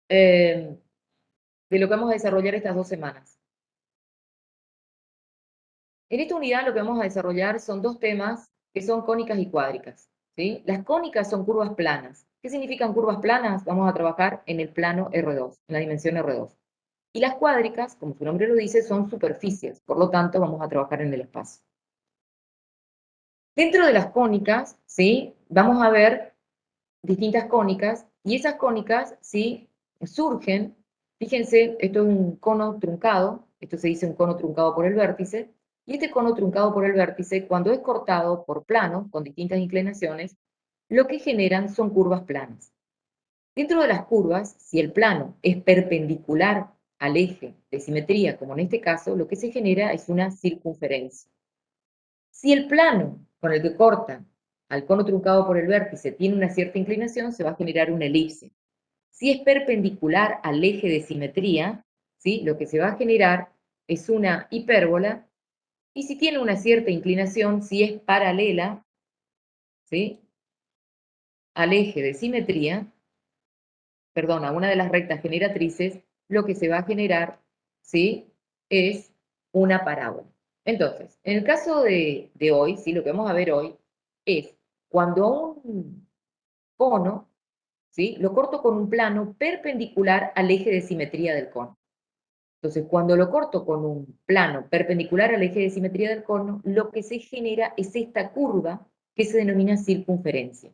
eh, de lo que vamos a desarrollar estas 2 semanas. En esta unidad lo que vamos a desarrollar son 2 temas que son cónicas y cuádricas, ¿sí? Las cónicas son curvas planas. ¿Qué significan curvas planas? Vamos a trabajar en el plano R2, en la dimensión R2. Y las cuádricas, como su nombre lo dice, son superficies, por lo tanto vamos a trabajar en el espacio. Dentro de las cónicas, ¿sí? Vamos a ver distintas cónicas, y esas cónicas, ¿sí? Surgen, fíjense, esto es un cono truncado, esto se dice un cono truncado por el vértice, y este cono truncado por el vértice, cuando es cortado por plano, con distintas inclinaciones, lo que generan son curvas planas. Dentro de las curvas, si el plano es perpendicular al eje de simetría, como en este caso, lo que se genera es una circunferencia. Si el plano con el que corta al cono truncado por el vértice tiene una cierta inclinación, se va a generar una elipse. Si es perpendicular al eje de simetría, ¿sí? Lo que se va a generar es una hipérbola, y si tiene una cierta inclinación, si es paralela, ¿sí? Al eje de simetría, perdón, a una de las rectas generatrices, lo que se va a generar, ¿sí? Es una parábola. Entonces, en el caso de hoy, ¿sí? Lo que vamos a ver hoy es cuando un cono, ¿sí? Lo corto con un plano perpendicular al eje de simetría del cono. Entonces, cuando lo corto con un plano perpendicular al eje de simetría del cono, lo que se genera es esta curva que se denomina circunferencia.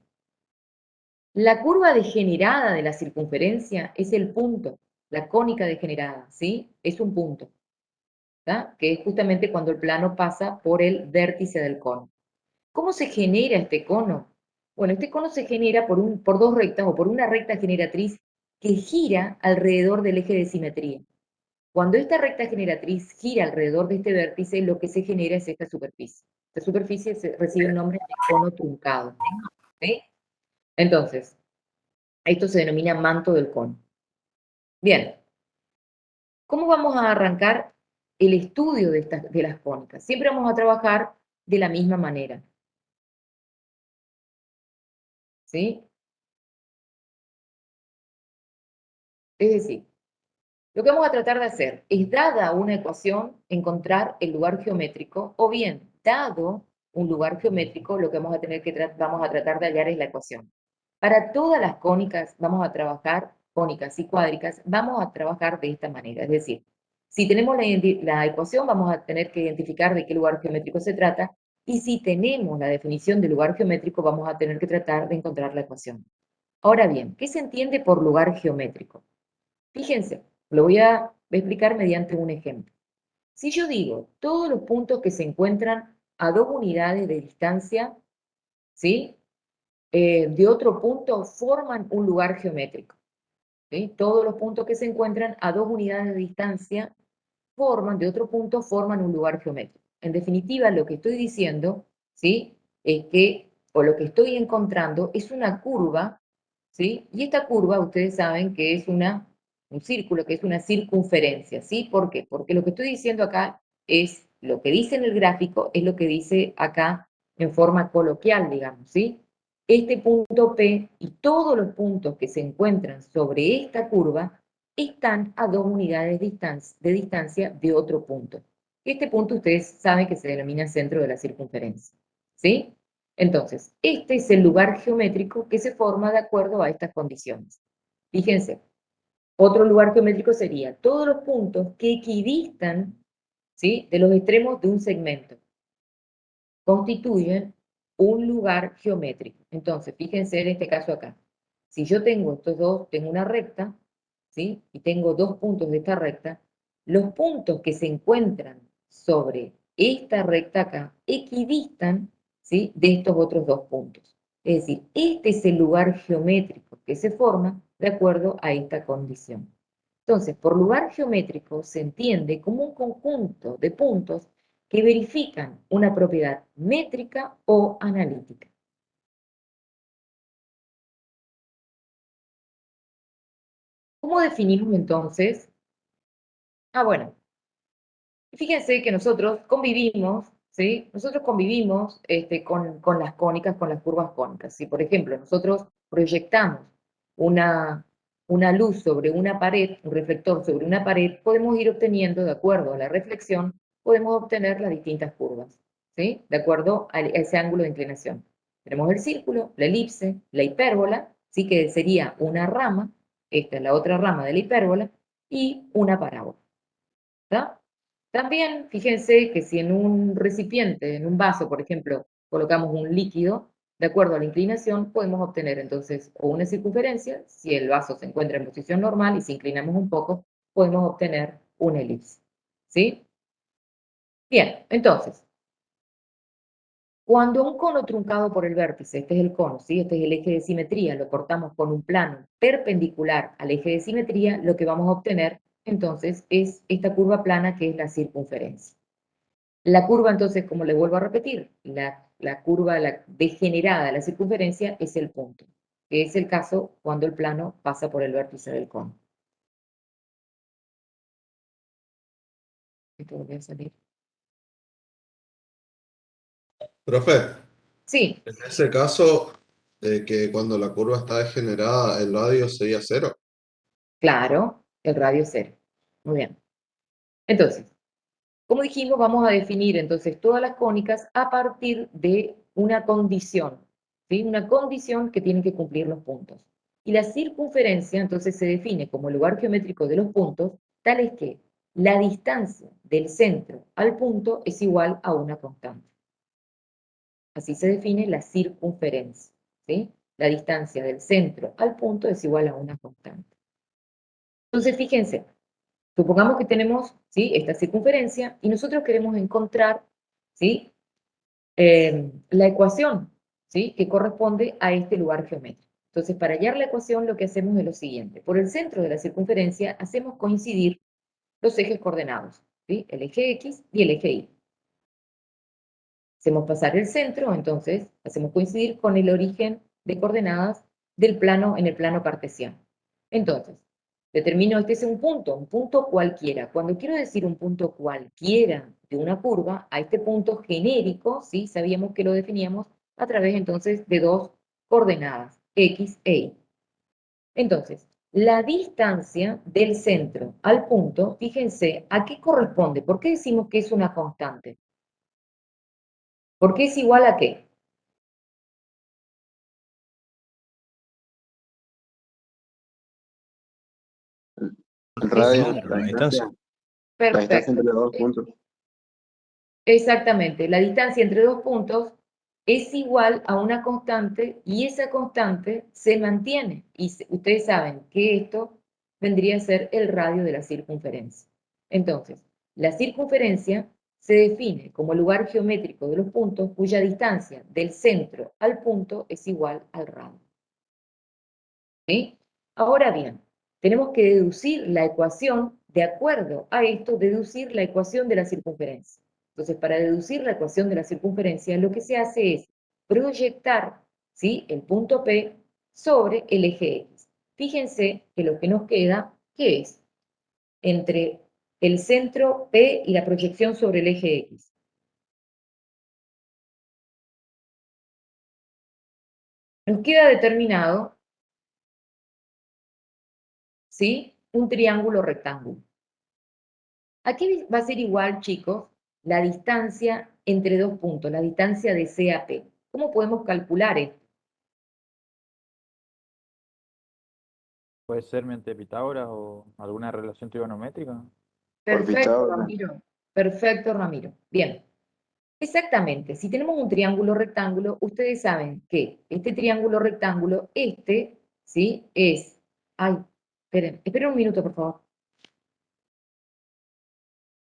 La curva degenerada de la circunferencia es el punto, la cónica degenerada, ¿sí? Es un punto, ¿tá? Que es justamente cuando el plano pasa por el vértice del cono. ¿Cómo se genera este cono? Bueno, este cono se genera por 2 rectas o por una recta generatriz que gira alrededor del eje de simetría. Cuando esta recta generatriz gira alrededor de este vértice, lo que se genera es esta superficie. Esta superficie recibe el nombre de cono truncado, ¿sí? Entonces, esto se denomina manto del cono. Bien, ¿cómo vamos a arrancar el estudio de las cónicas? Siempre vamos a trabajar de la misma manera, ¿sí? Es decir, lo que vamos a tratar de hacer es, dada una ecuación, encontrar el lugar geométrico, o bien, dado un lugar geométrico, lo que vamos a tener que vamos a tratar de hallar es la ecuación. Para todas las cónicas vamos a trabajar, cónicas y cuádricas, vamos a trabajar de esta manera. Es decir, si tenemos la ecuación, vamos a tener que identificar de qué lugar geométrico se trata, y si tenemos la definición de lugar geométrico, vamos a tener que tratar de encontrar la ecuación. Ahora bien, ¿qué se entiende por lugar geométrico? Fíjense, lo voy a explicar mediante un ejemplo. Si yo digo todos los puntos que se encuentran a 2 unidades de distancia, ¿sí? De otro punto forman un lugar geométrico, ¿sí? Todos los puntos que se encuentran a 2 unidades de distancia de otro punto forman un lugar geométrico. En definitiva, lo que estoy diciendo, ¿sí? Es que, o lo que estoy encontrando es una curva, ¿sí? Y esta curva, ustedes saben que es un círculo, que es una circunferencia, ¿sí? ¿Por qué? Porque lo que estoy diciendo acá es lo que dice en el gráfico, es lo que dice acá en forma coloquial, digamos, ¿sí? Este punto P y todos los puntos que se encuentran sobre esta curva están a 2 unidades de distancia de otro punto. Este punto ustedes saben que se denomina centro de la circunferencia, ¿sí? Entonces, este es el lugar geométrico que se forma de acuerdo a estas condiciones. Fíjense, otro lugar geométrico sería todos los puntos que equidistan, ¿sí? De los extremos de un segmento. Constituyen un lugar geométrico. Entonces, fíjense en este caso acá. Si yo tengo estos dos, tengo una recta, ¿sí? Y tengo 2 puntos de esta recta, los puntos que se encuentran sobre esta recta acá equidistan, ¿sí? De estos otros 2 puntos. Es decir, este es el lugar geométrico que se forma de acuerdo a esta condición. Entonces, por lugar geométrico se entiende como un conjunto de puntos que verifican una propiedad métrica o analítica. ¿Cómo definimos entonces? Bueno, fíjense que nosotros convivimos, ¿sí? Nosotros convivimos con las cónicas, con las curvas cónicas. Si, por ejemplo, nosotros proyectamos una una luz sobre una pared, un reflector sobre una pared, podemos ir obteniendo, de acuerdo a la reflexión, podemos obtener las distintas curvas, ¿sí? De acuerdo a ese ángulo de inclinación. Tenemos el círculo, la elipse, la hipérbola, ¿sí? Que sería una rama, esta es la otra rama de la hipérbola, y una parábola, ¿está? También, fíjense que si en un recipiente, en un vaso, por ejemplo, colocamos un líquido, de acuerdo a la inclinación, podemos obtener entonces o una circunferencia, si el vaso se encuentra en posición normal y si inclinamos un poco, podemos obtener una elipse, ¿sí? Bien, entonces, cuando un cono truncado por el vértice, este es el cono, ¿sí? Este es el eje de simetría, lo cortamos con un plano perpendicular al eje de simetría, lo que vamos a obtener entonces es esta curva plana que es la circunferencia. La curva, entonces, como le vuelvo a repetir, la curva degenerada de la circunferencia es el punto, que es el caso cuando el plano pasa por el vértice del cono. Esto volvió a salir. Profe, Sí, en ese caso de que cuando la curva está degenerada, el radio sería cero. claro, el radio es cero. Muy bien. Entonces, como dijimos, vamos a definir entonces todas las cónicas a partir de una condición, ¿sí? Una condición que tienen que cumplir los puntos. Y la circunferencia entonces se define como el lugar geométrico de los puntos, tal es que la distancia del centro al punto es igual a una constante. Así se define la circunferencia, ¿sí? La distancia del centro al punto es igual a una constante. Entonces, fíjense, supongamos que tenemos, ¿sí? Esta circunferencia y nosotros queremos encontrar, ¿sí? La ecuación, ¿sí? Que corresponde a este lugar geométrico. Entonces, para hallar la ecuación, lo que hacemos es lo siguiente. Por el centro de la circunferencia hacemos coincidir los ejes coordenados, ¿sí? El eje X y el eje Y. Hacemos pasar el centro, entonces hacemos coincidir con el origen de coordenadas del plano en el plano cartesiano. Entonces, determino, este es un punto cualquiera. Cuando quiero decir un punto cualquiera de una curva, a este punto genérico, ¿sí? Sabíamos que lo definíamos a través entonces de dos coordenadas, X e Y. Entonces, la distancia del centro al punto, fíjense, ¿a qué corresponde? ¿Por qué decimos que es una constante? Porque es igual a qué. El Es radio, igual. la distancia. La distancia Perfecto. entre los dos puntos. Exactamente. La distancia entre dos puntos es igual a una constante y esa constante se mantiene. Y ustedes saben que esto vendría a ser el radio de la circunferencia. Entonces, la circunferencia se define como el lugar geométrico de los puntos cuya distancia del centro al punto es igual al radio. ¿Sí? Ahora bien, tenemos que deducir la ecuación, de acuerdo a esto, deducir la ecuación de la circunferencia. Entonces, para deducir la ecuación de la circunferencia, lo que se hace es proyectar, ¿sí? El punto P sobre el eje X. Fíjense que lo que nos queda, ¿qué es? Entre el centro P y la proyección sobre el eje X. Nos queda determinado, ¿sí? Un triángulo rectángulo. Aquí va a ser igual, chicos, la distancia entre dos puntos, la distancia de C a P. ¿Cómo podemos calcular esto? Puede ser mediante Pitágoras o alguna relación trigonométrica. Por Perfecto, Pitágoras. Ramiro. Perfecto, Ramiro. Bien. Exactamente. Si tenemos un triángulo rectángulo, ustedes saben que este triángulo rectángulo, ¿sí? Es... Ay, esperen un minuto, por favor.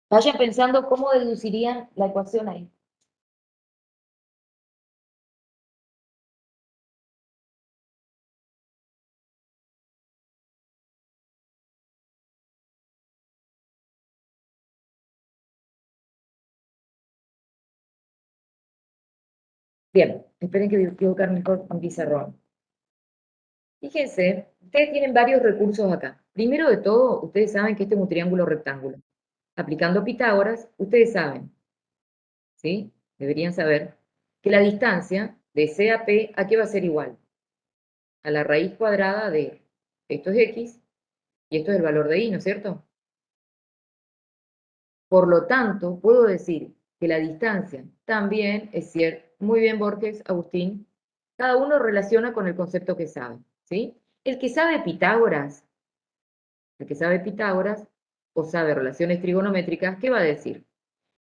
Vayan pensando cómo deducirían la ecuación ahí. Bien, esperen que voy a equivocarme con un pizarrón. Fíjense, ustedes tienen varios recursos acá. Primero de todo, ustedes saben que este es un triángulo rectángulo. Aplicando Pitágoras, ustedes saben, ¿sí? Deberían saber que la distancia de C a P, ¿a qué va a ser igual? A la raíz cuadrada de esto es X, y esto es el valor de Y, ¿no es cierto? Por lo tanto, puedo decir que la distancia también es cierto. Muy bien, Borges, Agustín. Cada uno relaciona con el concepto que sabe, ¿sí? El que sabe Pitágoras, o sabe relaciones trigonométricas, ¿qué va a decir?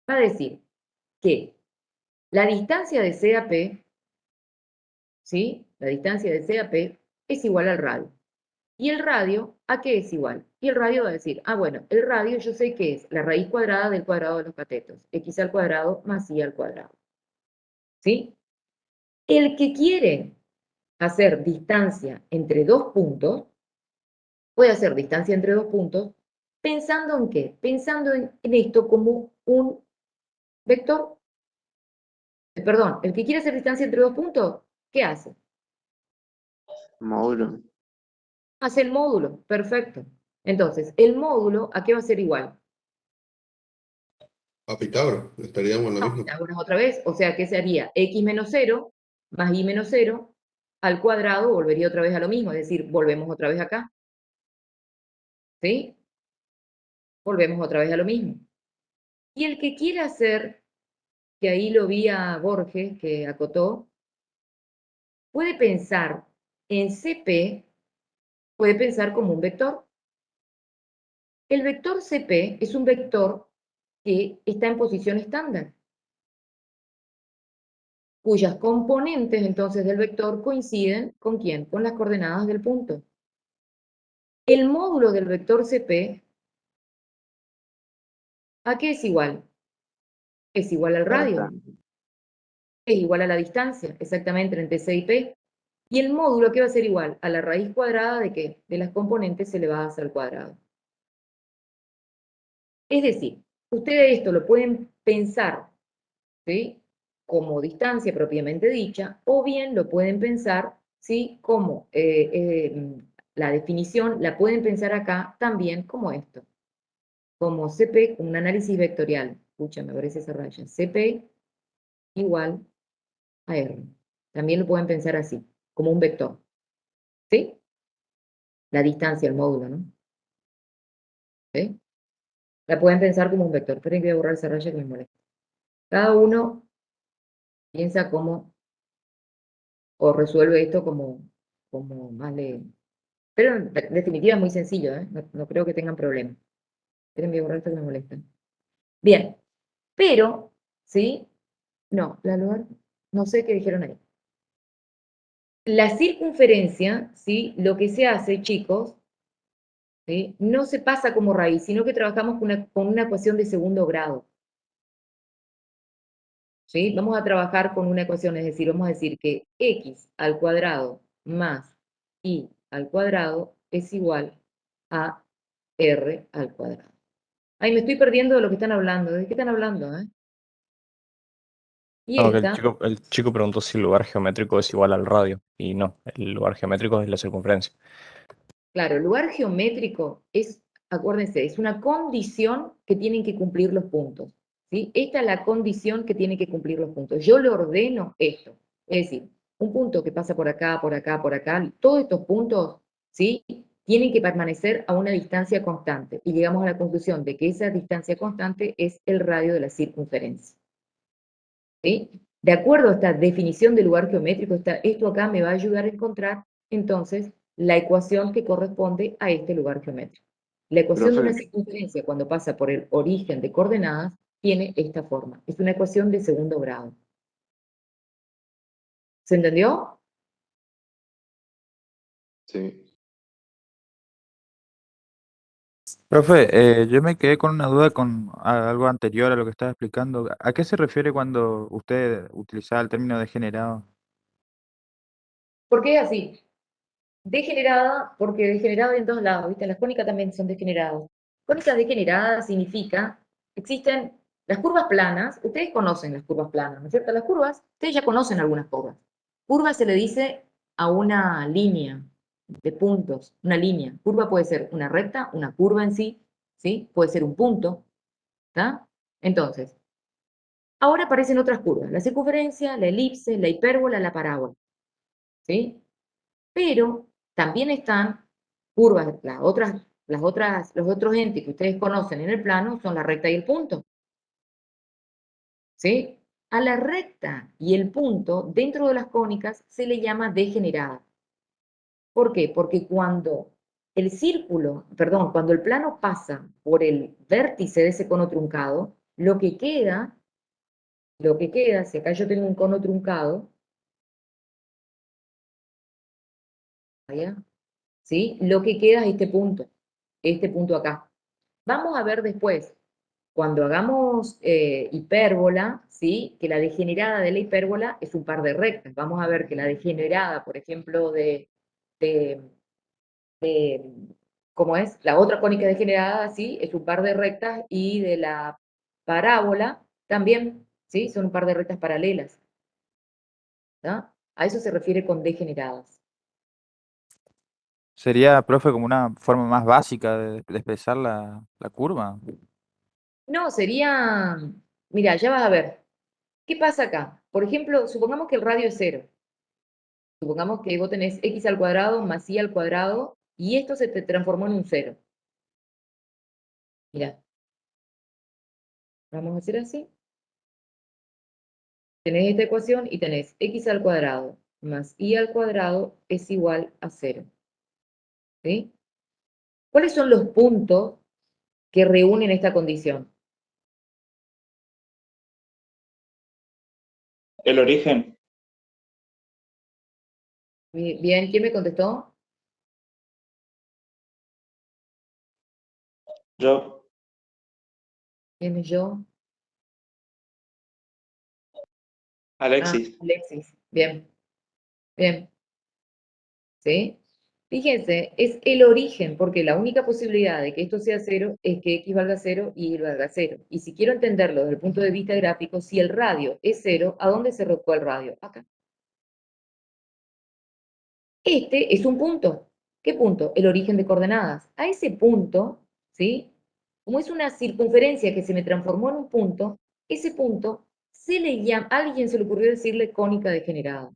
Va a decir que la distancia de C a P, ¿sí? La distancia de C a P es igual al radio. ¿Y el radio a qué es igual? Y el radio va a decir, bueno, el radio yo sé que es la raíz cuadrada del cuadrado de los catetos, x al cuadrado más y al cuadrado. ¿Sí? El que quiere hacer distancia entre dos puntos, puede hacer distancia entre dos puntos, ¿pensando en qué? Pensando en esto como un vector. Perdón, el que quiere hacer distancia entre dos puntos, ¿qué hace? Módulo. Hace el módulo, perfecto. Entonces, el módulo, ¿a qué va a ser igual? A Pitágoras, estaríamos en la No, misma. Pitágoras otra vez, o sea, ¿qué sería? X menos 0 más Y menos 0 al cuadrado, volvería otra vez a lo mismo, es decir, volvemos otra vez acá. ¿Sí? Volvemos otra vez a lo mismo. Y el que quiera hacer, que ahí lo vi a Borges, que acotó, puede pensar en CP, puede pensar como un vector. El vector CP es un vector que está en posición estándar, cuyas componentes entonces del vector coinciden ¿con quién? Con las coordenadas del punto. El módulo del vector CP, ¿a qué es igual? Es igual al radio, es igual a la distancia, exactamente, entre C y P. Y el módulo, ¿qué va a ser igual? A la raíz cuadrada de ¿qué? De las componentes elevadas al cuadrado. Es decir, ustedes esto lo pueden pensar, ¿sí? Como distancia propiamente dicha, o bien lo pueden pensar, ¿sí? Como la definición, la pueden pensar acá también como esto, como CP, un análisis vectorial. Escucha, me parece esa raya. CP igual a R. También lo pueden pensar así, como un vector, ¿sí? La distancia, el módulo, ¿no? ¿Sí? La pueden pensar como un vector. Esperen que voy a borrar esa raya que me molesta. Cada uno piensa cómo, o resuelve esto como más le... Pero en definitiva es muy sencillo, ¿eh? No creo que tengan problema. Esperen que voy a borrar esto que me molesta. Bien, pero, ¿sí? No, no sé qué dijeron ahí. La circunferencia, ¿sí? Lo que se hace, chicos, ¿sí? No se pasa como raíz, sino que trabajamos con una ecuación de segundo grado. ¿Sí? Vamos a trabajar con una ecuación, es decir, vamos a decir que x al cuadrado más y al cuadrado es igual a r al cuadrado. Ay, me estoy perdiendo de lo que están hablando. ¿De qué están hablando? Y No, que esta, el chico preguntó si el lugar geométrico es igual al radio. Y no, el lugar geométrico es la circunferencia. claro, el lugar geométrico es, acuérdense, es una condición que tienen que cumplir los puntos. ¿Sí? Esta es la condición que tienen que cumplir los puntos. Yo le ordeno esto. Es decir, un punto que pasa por acá, por acá, por acá, todos estos puntos, ¿sí? Tienen que permanecer a una distancia constante. Y llegamos a la conclusión de que esa distancia constante es el radio de la circunferencia. ¿Sí? De acuerdo a esta definición de lugar geométrico, esto acá me va a ayudar a encontrar entonces la ecuación que corresponde a este lugar geométrico. La ecuación de una Profe, circunferencia cuando pasa por el origen de coordenadas tiene esta forma. Es una ecuación de segundo grado. ¿Se entendió? sí. Profe, yo me quedé con una duda con algo anterior a lo que estaba explicando. ¿A qué se refiere cuando usted utilizaba el término degenerado? ¿Por qué es así? Degenerada, porque degenerada en todos lados, ¿viste? Las cónicas también son degeneradas. Cónicas degeneradas significa, existen las curvas planas, ustedes conocen las curvas planas, ¿no es cierto? Las curvas, ustedes ya conocen algunas curvas. Curva se le dice a una línea de puntos, una línea. Curva puede ser una recta, una curva en sí, ¿sí? Puede ser un punto, ¿está? Entonces, ahora aparecen otras curvas, la circunferencia, la elipse, la hipérbola, la parábola, ¿sí? Pero también están curvas, los otros entes que ustedes conocen en el plano son la recta y el punto. ¿Sí? A la recta y el punto dentro de las cónicas se le llama degenerada. ¿Por qué? Porque cuando el círculo, perdón, cuando el plano pasa por el vértice de ese cono truncado, lo que queda, si acá yo tengo un cono truncado, ¿ya? ¿Sí? Lo que queda es este punto acá. Vamos a ver después, cuando hagamos hipérbola, ¿sí? Que la degenerada de la hipérbola es un par de rectas. Vamos a ver que la degenerada, por ejemplo, de ¿cómo es? La otra cónica degenerada, ¿sí? Es un par de rectas y de la parábola también, ¿sí? Son un par de rectas paralelas, ¿no? A eso se refiere con degeneradas. Sería, profe, como una forma más básica de expresar la curva. No, sería, mira, ya vas a ver. ¿Qué pasa acá? Por ejemplo, supongamos que el radio es 0. Supongamos que vos tenés x al cuadrado más y al cuadrado y esto se te transformó en un 0. Mira, vamos a hacer así. Tenés esta ecuación y tenés x al cuadrado más y al cuadrado es igual a 0. ¿Sí? ¿Cuáles son los puntos que reúnen esta condición? El origen. Bien, ¿quién me contestó? Yo. ¿Quién es yo? Alexis. Alexis. Bien, bien. ¿Sí? Fíjense, es el origen, porque la única posibilidad de que esto sea 0 es que x valga 0 y y valga 0. Y si quiero entenderlo desde el punto de vista gráfico, si el radio es 0, ¿a dónde se rocó el radio? Acá. Este es un punto. ¿Qué punto? El origen de coordenadas. A ese punto, ¿sí? Como es una circunferencia que se me transformó en un punto, ese punto se le llama, a alguien se le ocurrió decirle cónica degenerada,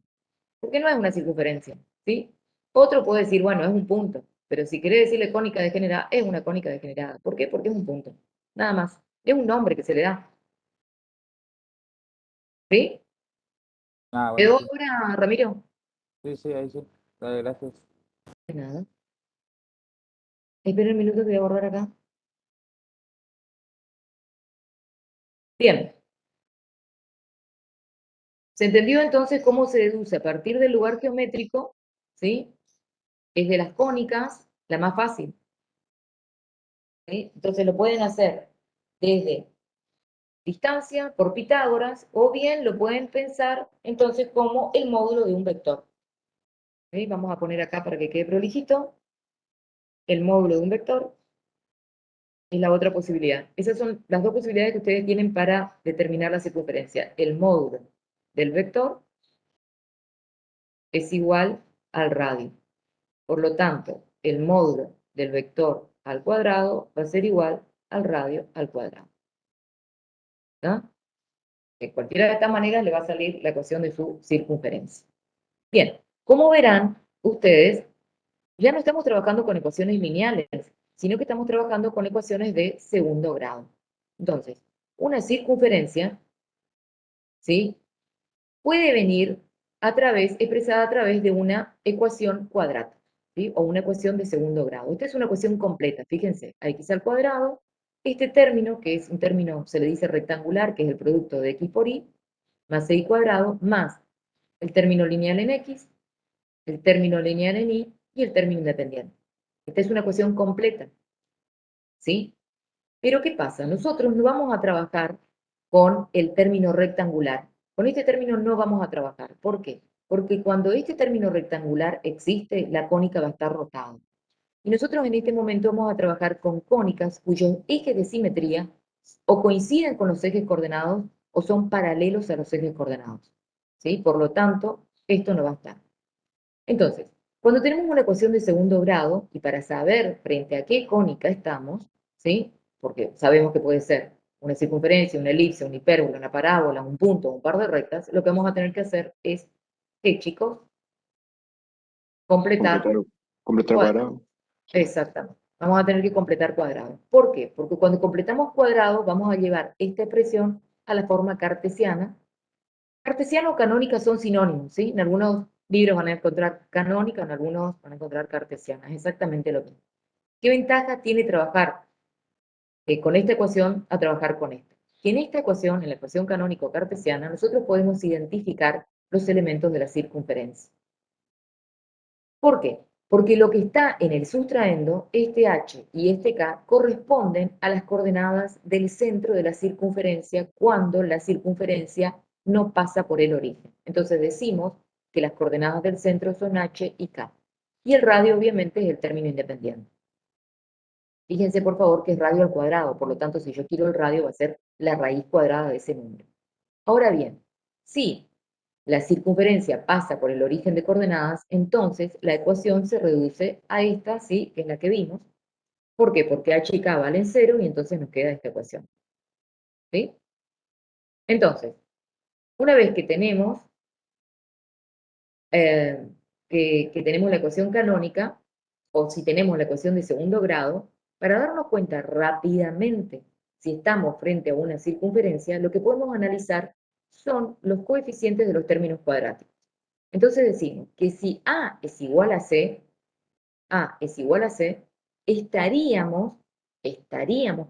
porque no es una circunferencia, ¿sí? Otro puede decir, bueno, es un punto, pero si querés decirle cónica degenerada, es una cónica degenerada. ¿Por qué? Porque es un punto, nada más. Es un nombre que se le da, ¿sí? Ah, bueno, ¿Quedó sí. ahora, Ramiro? Sí, sí, ahí sí. Dale, gracias. De nada. Espera un minuto que voy a borrar acá. Bien. ¿Se entendió entonces cómo se deduce a partir del lugar geométrico? ¿Sí? Es de las cónicas la más fácil. ¿Sí? Entonces lo pueden hacer desde distancia por Pitágoras o bien lo pueden pensar entonces como el módulo de un vector. ¿Sí? Vamos a poner acá para que quede prolijito. El módulo de un vector es la otra posibilidad. Esas son las dos posibilidades que ustedes tienen para determinar la circunferencia. El módulo del vector es igual al radio. Por lo tanto, el módulo del vector al cuadrado va a ser igual al radio al cuadrado. ¿No? De cualquiera de estas maneras le va a salir la ecuación de su circunferencia. Bien, como verán ustedes, ya no estamos trabajando con ecuaciones lineales, sino que estamos trabajando con ecuaciones de segundo grado. Entonces, una circunferencia, ¿sí? Puede venir expresada a través de una ecuación cuadrada, ¿sí? O una ecuación de segundo grado. Esta es una ecuación completa, fíjense, a x al cuadrado, este término, que es un término, se le dice rectangular, que es el producto de x por y, más y cuadrado, más el término lineal en x, el término lineal en y el término independiente. Esta es una ecuación completa, ¿sí? Pero ¿qué pasa? Nosotros no vamos a trabajar con el término rectangular. Con este término no vamos a trabajar. ¿Por qué? Porque cuando este término rectangular existe, la cónica va a estar rotada. Y nosotros en este momento vamos a trabajar con cónicas cuyos ejes de simetría o coinciden con los ejes coordenados o son paralelos a los ejes coordenados. ¿Sí? Por lo tanto, esto no va a estar. Entonces, cuando tenemos una ecuación de segundo grado, y para saber frente a qué cónica estamos, ¿sí? Porque sabemos que puede ser una circunferencia, una elipse, una hipérbola, una parábola, un punto, un par de rectas, lo que vamos a tener que hacer es, ¿qué, chicos? Completar Completar el cuadrado. cuadrado. Exactamente. Vamos a tener que completar cuadrados. ¿Por qué? Porque cuando completamos cuadrados vamos a llevar esta expresión a la forma cartesiana. Cartesiana o canónica son sinónimos, ¿sí? En algunos libros van a encontrar canónica, en algunos van a encontrar cartesiana. Es exactamente lo mismo. ¿Qué ventaja tiene trabajar con esta ecuación a trabajar con esta? Que en esta ecuación, en la ecuación canónica o cartesiana, nosotros podemos identificar los elementos de la circunferencia. ¿Por qué? Porque lo que está en el sustraendo, este h y este k, corresponden a las coordenadas del centro de la circunferencia cuando la circunferencia no pasa por el origen. Entonces decimos que las coordenadas del centro son h y k. Y el radio obviamente es el término independiente. Fíjense por favor que es radio al cuadrado, por lo tanto si yo quiero el radio va a ser la raíz cuadrada de ese número. Ahora bien, si la circunferencia pasa por el origen de coordenadas, entonces la ecuación se reduce a esta, ¿sí? Que es la que vimos. ¿Por qué? Porque h y k valen 0 y entonces nos queda esta ecuación. ¿Sí? Entonces, una vez que tenemos, que tenemos la ecuación canónica, o si tenemos la ecuación de segundo grado, para darnos cuenta rápidamente si estamos frente a una circunferencia, lo que podemos analizar son los coeficientes de los términos cuadráticos. Entonces decimos que si A es igual a C, estaríamos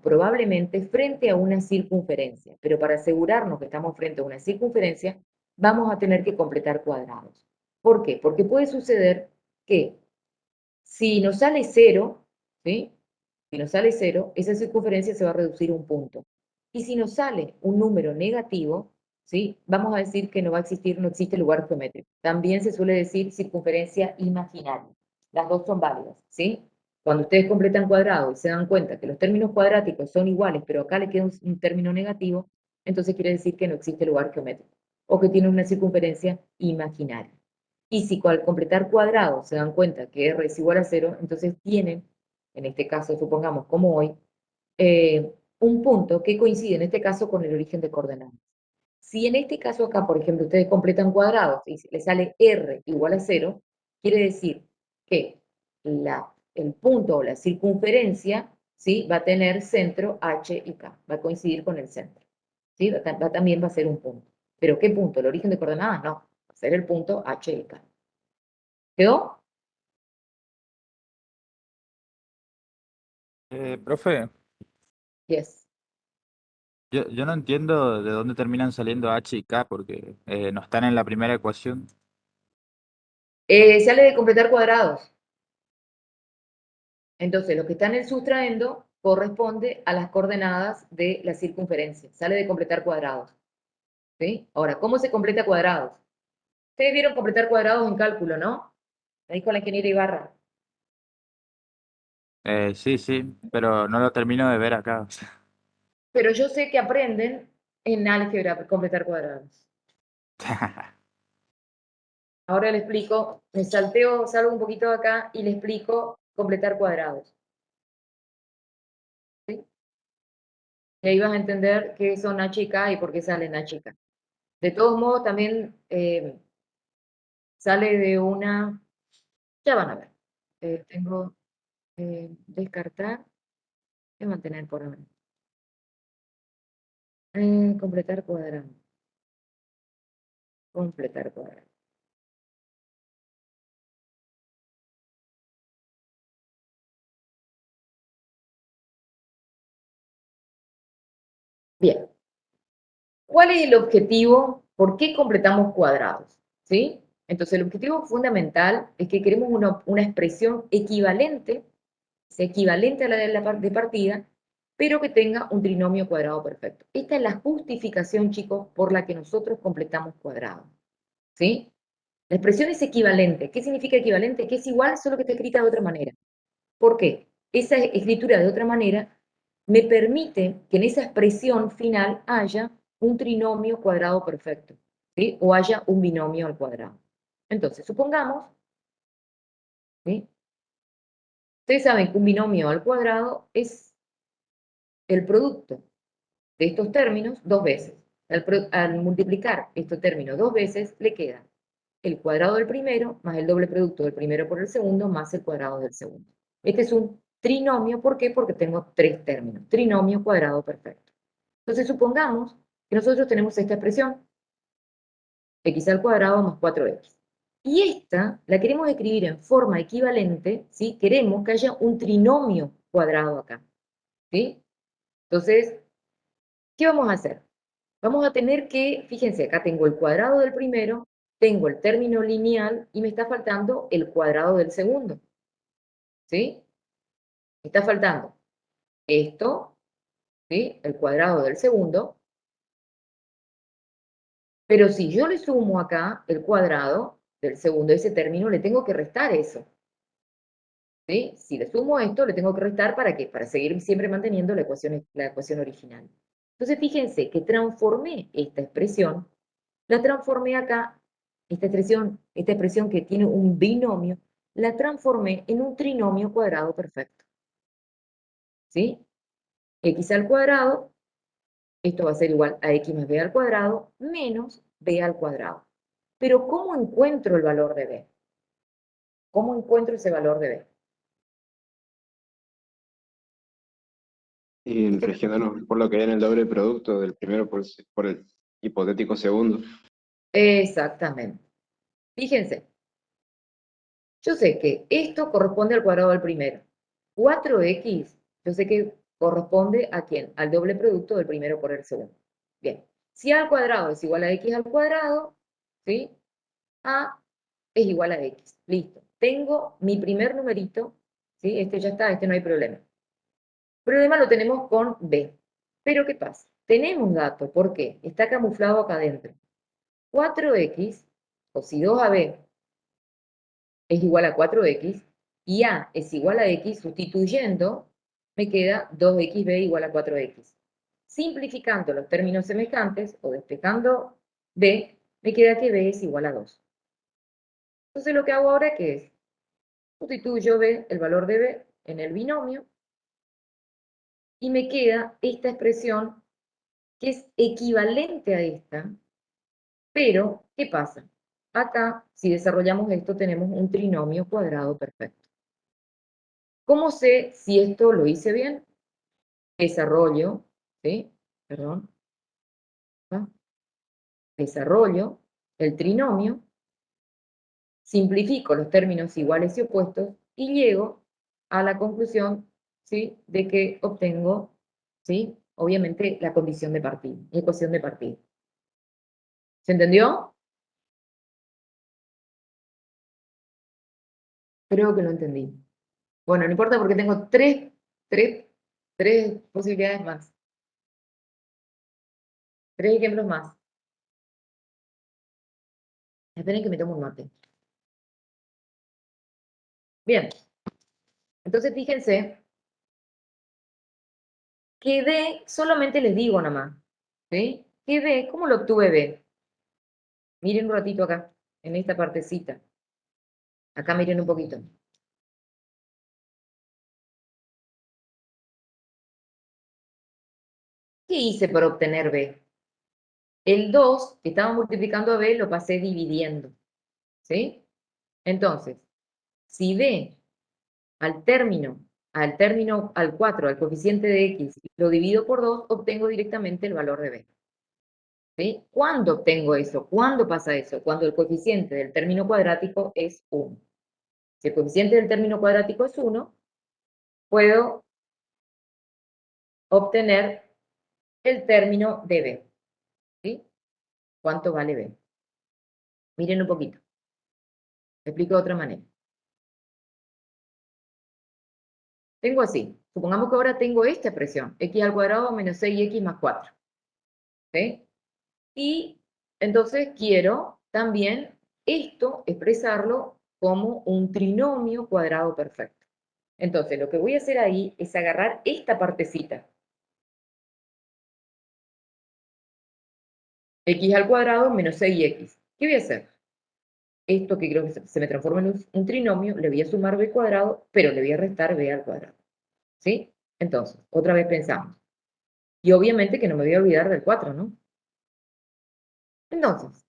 probablemente frente a una circunferencia. Pero para asegurarnos que estamos frente a una circunferencia, vamos a tener que completar cuadrados. ¿Por qué? Porque puede suceder que si nos sale 0, ¿sí? Si nos sale 0, esa circunferencia se va a reducir a un punto. Y si nos sale un número negativo, ¿sí? Vamos a decir que no va a existir, no existe lugar geométrico. También se suele decir circunferencia imaginaria. Las dos son válidas, ¿sí? Cuando ustedes completan cuadrado y se dan cuenta que los términos cuadráticos son iguales, pero acá le queda un término negativo, entonces quiere decir que no existe lugar geométrico o que tiene una circunferencia imaginaria. Y si al completar cuadrado se dan cuenta que R es igual a 0, entonces tienen, en este caso supongamos como hoy, un punto que coincide en este caso con el origen de coordenadas. Si en este caso acá, por ejemplo, ustedes completan cuadrados y les sale R igual a 0, quiere decir que el punto o la circunferencia, ¿sí? Va a tener centro H y K, va a coincidir con el centro. ¿Sí? También va a ser un punto. ¿Pero qué punto? ¿El origen de coordenadas? No, va a ser el punto H y K. ¿Quedó? Profe, Yes. yo no entiendo de dónde terminan saliendo h y k porque no están en la primera ecuación. Sale de completar cuadrados. Entonces, lo que está en el sustraendo corresponde a las coordenadas de la circunferencia. Sale de completar cuadrados. ¿Sí? Ahora, ¿cómo se completa cuadrados? Ustedes vieron completar cuadrados en cálculo, ¿no? Ahí con la ingeniera Ibarra. Sí, sí, pero no lo termino de ver acá. Pero yo sé que aprenden en álgebra completar cuadrados. Ahora le explico, me salgo un poquito de acá y le explico completar cuadrados. ¿Sí? Y ahí vas a entender qué son H y K y por qué salen H y K. De todos modos, también sale de una... Ya van a ver. Tengo descartar y mantener por ahora. Completar cuadrado. Completar cuadrado. Bien. ¿Cuál es el objetivo? ¿Por qué completamos cuadrados? ¿Sí? Entonces, el objetivo fundamental es que queremos una expresión equivalente, sea equivalente a la de partida, pero que tenga un trinomio cuadrado perfecto. Esta es la justificación, chicos, por la que nosotros completamos cuadrados. ¿Sí? La expresión es equivalente. ¿Qué significa equivalente? Que es igual, solo que está escrita de otra manera. ¿Por qué? Esa escritura de otra manera me permite que en esa expresión final haya un trinomio cuadrado perfecto, ¿sí? O haya un binomio al cuadrado. Entonces, supongamos, ¿sí? Ustedes saben que un binomio al cuadrado es el producto de estos términos dos veces. Al multiplicar estos términos dos veces, le queda el cuadrado del primero más el doble producto del primero por el segundo más el cuadrado del segundo. Este es un trinomio, ¿por qué? Porque tengo tres términos. Trinomio cuadrado perfecto. Entonces, supongamos que nosotros tenemos esta expresión, x al cuadrado más 4x. Y esta la queremos escribir en forma equivalente, ¿sí? Queremos que haya un trinomio cuadrado acá, ¿sí? Entonces, ¿qué vamos a hacer? Vamos a tener que, fíjense, acá tengo el cuadrado del primero, tengo el término lineal y me está faltando el cuadrado del segundo, ¿sí? Me está faltando esto, ¿sí? El cuadrado del segundo. Pero si yo le sumo acá el cuadrado del segundo, ese término, le tengo que restar eso, ¿sí? Si le sumo esto, le tengo que restar ¿para qué? Para seguir siempre manteniendo la ecuación original. Entonces, fíjense que transformé esta expresión, la transformé acá, esta expresión que tiene un binomio, la transformé en un trinomio cuadrado perfecto, ¿sí? X al cuadrado, esto va a ser igual a x más b al cuadrado, menos b al cuadrado. Pero ¿cómo encuentro el valor de b? ¿Cómo encuentro ese valor de b? Y rigiéndonos por lo que hay en el doble producto del primero por el hipotético segundo. Exactamente. Fíjense, yo sé que esto corresponde al cuadrado del primero. 4x, yo sé que corresponde ¿a quién? Al doble producto del primero por el segundo. Bien, si a al cuadrado es igual a x al cuadrado, ¿sí? A es igual a x. Listo. Tengo mi primer numerito, ¿sí? Este ya está, este no hay problema. El problema lo tenemos con b. Pero ¿qué pasa? Tenemos dato, ¿por qué? Está camuflado acá adentro. 4x, o si 2ab es igual a 4x, y a es igual a x, sustituyendo, me queda 2xb igual a 4x. Simplificando los términos semejantes, o despejando b, me queda que b es igual a 2. Entonces lo que hago ahora, ¿qué es? Sustituyo b, el valor de b, en el binomio, y me queda esta expresión que es equivalente a esta, pero, ¿qué pasa? Acá, si desarrollamos esto, tenemos un trinomio cuadrado perfecto. ¿Cómo sé si esto lo hice bien? Desarrollo, ¿sí? Perdón. ¿Ah? Desarrollo el trinomio, simplifico los términos iguales y opuestos y llego a la conclusión, ¿sí? De que obtengo, ¿sí? Obviamente la condición de partida, la ecuación de partida. ¿Se entendió? Creo que lo entendí. Bueno, no importa porque tengo tres posibilidades más. 3 ejemplos más. Esperen que me tomo un mate. Bien. Entonces fíjense que D, solamente les digo nada más. ¿Sí? Que D, ¿cómo lo obtuve B? Miren un ratito acá, en esta partecita. Acá miren un poquito. ¿Qué hice para obtener B? El 2, que estaba multiplicando a B, lo pasé dividiendo. ¿Sí? Entonces, si B al término, al 4, al coeficiente de X, lo divido por 2, obtengo directamente el valor de B. ¿Sí? ¿Cuándo obtengo eso? ¿Cuándo pasa eso? Cuando el coeficiente del término cuadrático es 1. Si el coeficiente del término cuadrático es 1, puedo obtener el término de B. ¿Sí? ¿Cuánto vale B? Miren un poquito. Lo explico de otra manera. Tengo así. Supongamos que ahora tengo esta expresión. X al cuadrado menos 6x más 4. ¿Sí? Y entonces quiero también esto expresarlo como un trinomio cuadrado perfecto. Entonces, lo que voy a hacer ahí es agarrar esta partecita. X al cuadrado menos 6x. ¿Qué voy a hacer? Esto que creo que se me transforma en un trinomio, le voy a sumar b cuadrado, pero le voy a restar b al cuadrado. ¿Sí? Entonces, otra vez pensamos. Y obviamente que no me voy a olvidar del 4, ¿no? Entonces,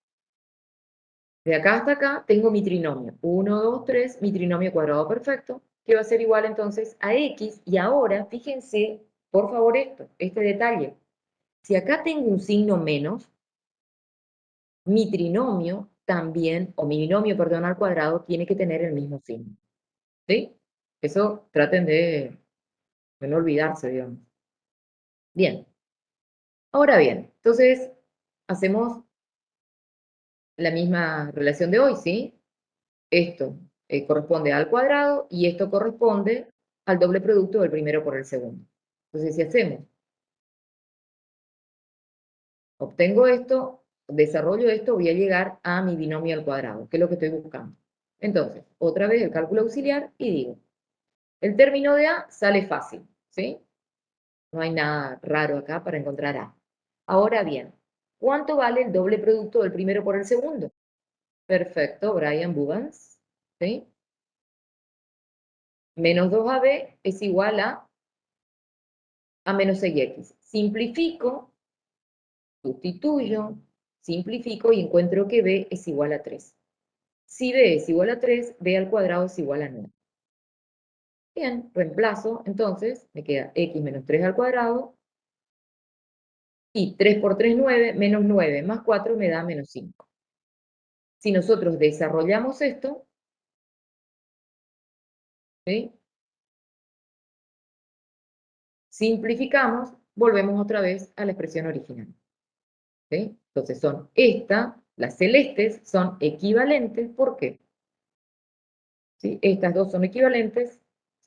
de acá hasta acá tengo mi trinomio. 1, 2, 3, mi trinomio cuadrado perfecto. que va a ser igual entonces a x, y ahora fíjense, por favor, este detalle. Si acá tengo un signo menos, mi trinomio también, o mi binomio, perdón, al cuadrado, tiene que tener el mismo signo. ¿Sí? Eso traten de no olvidarse, digamos. Bien. Ahora bien, entonces hacemos la misma relación de hoy, ¿sí? Esto corresponde al cuadrado y esto corresponde al doble producto del primero por el segundo. Entonces, si hacemos, obtengo esto, desarrollo esto, voy a llegar a mi binomio al cuadrado, que es lo que estoy buscando. Entonces, otra vez el cálculo auxiliar y digo, el término de A sale fácil, ¿sí? No hay nada raro acá para encontrar A. Ahora bien, ¿cuánto vale el doble producto del primero por el segundo? Perfecto, Brian Bubans, ¿sí? Menos 2AB es igual a menos 6x. Simplifico, sustituyo, simplifico y encuentro que B es igual a 3. Si B es igual a 3, B al cuadrado es igual a 9. Bien, reemplazo, entonces me queda x menos 3 al cuadrado y 3 por 3, 9, menos 9 más 4 me da menos 5. Si nosotros desarrollamos esto, ¿sí? Simplificamos, volvemos otra vez a la expresión original. ¿Sí? Entonces son las celestes son equivalentes. ¿Por qué? ¿Sí? Estas dos son equivalentes.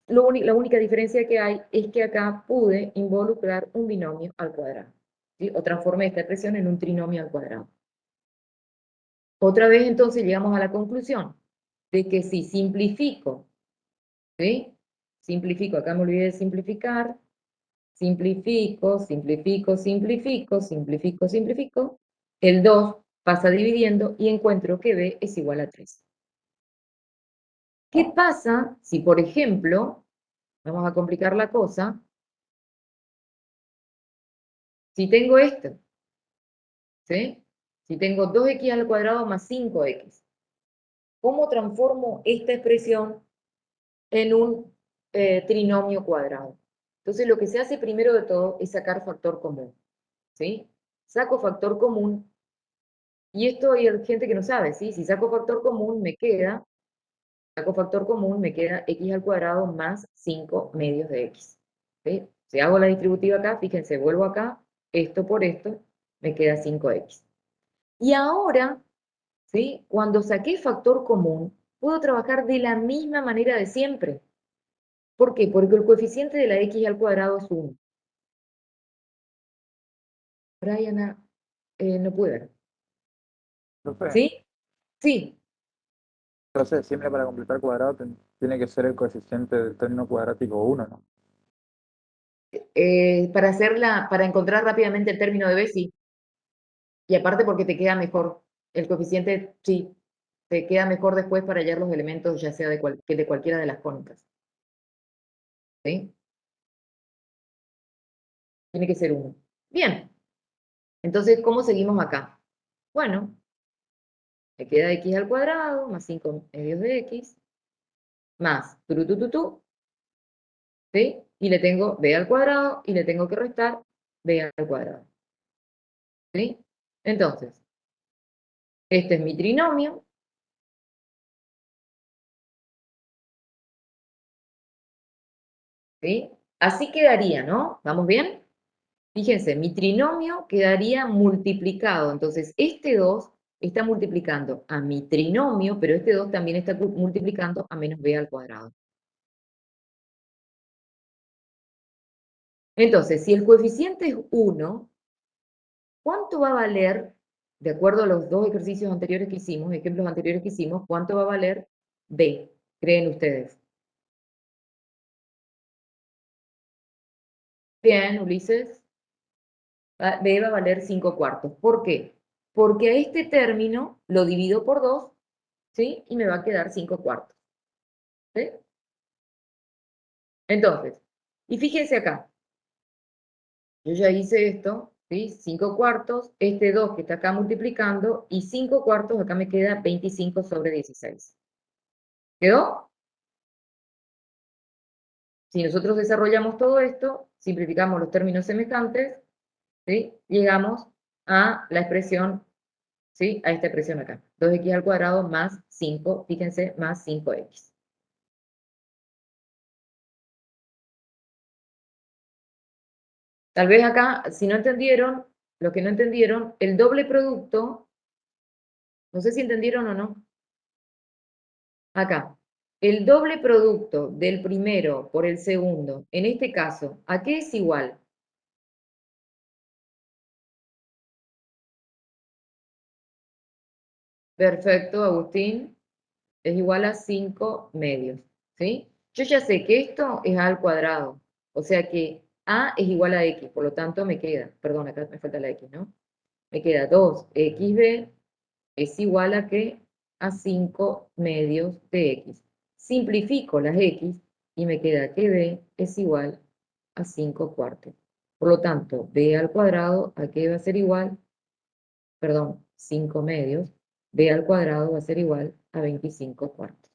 La única diferencia que hay es que acá pude involucrar un binomio al cuadrado. ¿Sí? O transformé esta expresión en un trinomio al cuadrado. Otra vez entonces llegamos a la conclusión de que si simplifico, ¿sí? Simplifico, acá me olvidé de simplificar, simplifico, simplifico, simplifico, simplifico, simplifico, el 2 pasa dividiendo y encuentro que B es igual a 3. ¿Qué pasa si, por ejemplo, vamos a complicar la cosa, si tengo esto, ¿sí? Si tengo 2x al cuadrado más 5x, ¿cómo transformo esta expresión en un trinomio cuadrado? Entonces, lo que se hace primero de todo es sacar factor común, ¿sí? Saco factor común, y esto hay gente que no sabe, ¿sí? Si saco factor común, saco factor común, me queda x al cuadrado más 5 medios de x, ¿sí? Si hago la distributiva acá, fíjense, vuelvo acá, esto por esto, me queda 5x. Y ahora, ¿sí? Cuando saqué factor común, puedo trabajar de la misma manera de siempre. ¿Por qué? Porque el coeficiente de la x al cuadrado es 1. Brianna, no pude ver. Profe, ¿Sí? Sí. entonces siempre para completar cuadrado tiene que ser el coeficiente del término cuadrático 1, ¿no? Para encontrar rápidamente el término de B, sí. Y aparte porque te queda mejor. El coeficiente, sí, te queda mejor después para hallar los elementos, ya sea de cualquiera de las cónicas. ¿Sí? Tiene que ser 1. Bien. Entonces, ¿cómo seguimos acá? Bueno, me queda x al cuadrado más 5 medios de x más ¿sí? Y le tengo b al cuadrado y le tengo que restar b al cuadrado. ¿Sí? Entonces, este es mi trinomio. ¿Sí? Así quedaría, ¿no? ¿Vamos bien? Fíjense, mi trinomio quedaría multiplicado. Entonces, este 2 está multiplicando a mi trinomio, pero este 2 también está multiplicando a menos b al cuadrado. Entonces, si el coeficiente es 1, ¿cuánto va a valer, de acuerdo a los dos ejercicios anteriores que hicimos, ejemplos anteriores que hicimos, cuánto va a valer b? ¿Creen ustedes? Bien, Ulises. B va a valer 5 cuartos. ¿Por qué? Porque a este término lo divido por 2, ¿sí? Y me va a quedar 5 cuartos. ¿Sí? Entonces, y fíjense acá. Yo ya hice esto, ¿sí? 5 cuartos, este 2 que está acá multiplicando, y 5 cuartos, acá me queda 25 sobre 16. ¿Quedó? Si nosotros desarrollamos todo esto, simplificamos los términos semejantes, ¿sí? Llegamos a la expresión, ¿sí? A esta expresión acá. 2x al cuadrado más 5, fíjense, más 5x. Tal vez acá, si no entendieron, los que no entendieron, el doble producto, no sé si entendieron o no. Acá, el doble producto del primero por el segundo, en este caso, ¿a qué es igual? Perfecto, Agustín. Es igual a 5 medios, ¿sí? Yo ya sé que esto es a al cuadrado, o sea que a es igual a x, por lo tanto me queda, perdón, acá me falta la x, ¿no? Me queda 2xb es igual a ¿qué? A 5 medios de x. Simplifico las x y me queda que b es igual a 5 cuartos. Por lo tanto, b al cuadrado, ¿a qué va a ser igual? Perdón, 5 medios. B al cuadrado va a ser igual a 25 cuartos.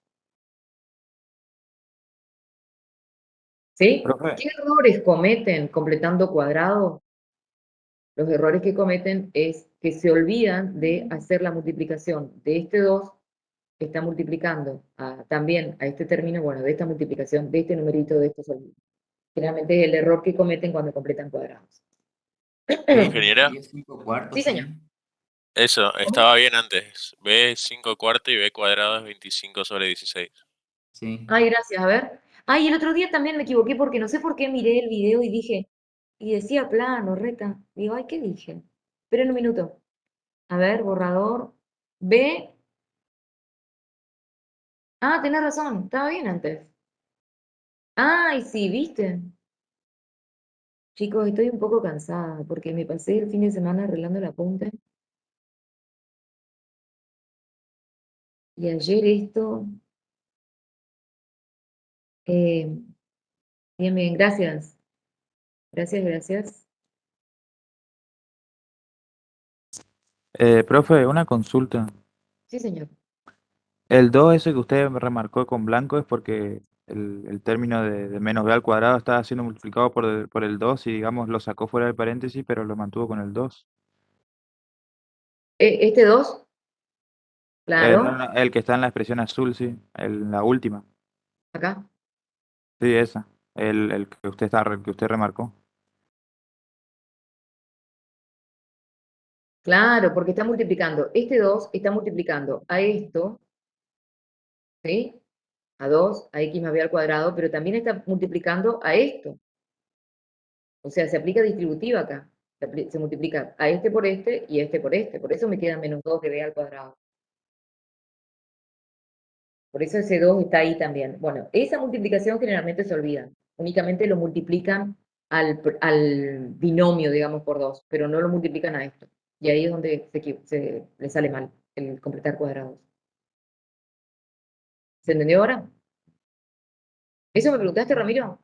¿Sí? Profe, ¿Qué errores cometen completando cuadrado? Los errores que cometen es que se olvidan de hacer la multiplicación de este 2 que está multiplicando también a este término, bueno, de esta multiplicación, de este numerito, de estos olvidos. Generalmente es el error que cometen cuando completan cuadrados. Ingeniera, ¿Y es 5 cuartos Sí, señor. también? eso, ¿Cómo? estaba bien antes. B 5 cuartos y B cuadrado es 25 sobre 16. Sí. Ay, gracias, a ver. Ay, el otro día también me equivoqué porque no sé por qué miré el video y dije, y decía plano, reta. Digo, ay, ¿qué dije? Esperen un minuto. A ver, borrador. B. Ah, tenés razón, estaba bien antes. Ay, sí, ¿viste? Chicos, estoy un poco cansada porque me pasé el fin de semana arreglando la punta. Y ayer esto. eh, bien, bien, gracias. Gracias, gracias. profe, una consulta. Sí, señor. El 2 ese que usted me remarcó con blanco es porque el término de menos b al cuadrado está siendo multiplicado por el 2 y digamos lo sacó fuera del paréntesis, pero lo mantuvo con el 2. Este 2, No, claro, no, el que está en la expresión azul, sí, la última. acá. Sí, esa. El que que usted remarcó. Claro, porque está multiplicando. Este 2 está multiplicando a esto, ¿sí? A 2, a x más b al cuadrado, pero también está multiplicando a esto. O sea, se aplica distributiva acá. Se multiplica a este por este y a este por este. Por eso me queda menos 2 de b al cuadrado. Por eso ese 2 está ahí también. Bueno, esa multiplicación generalmente se olvida. Únicamente lo multiplican al binomio, digamos, por 2, pero no lo multiplican a esto. Y ahí es donde se le sale mal el completar cuadrados. ¿Se entendió ahora? ¿Eso me preguntaste, Ramiro?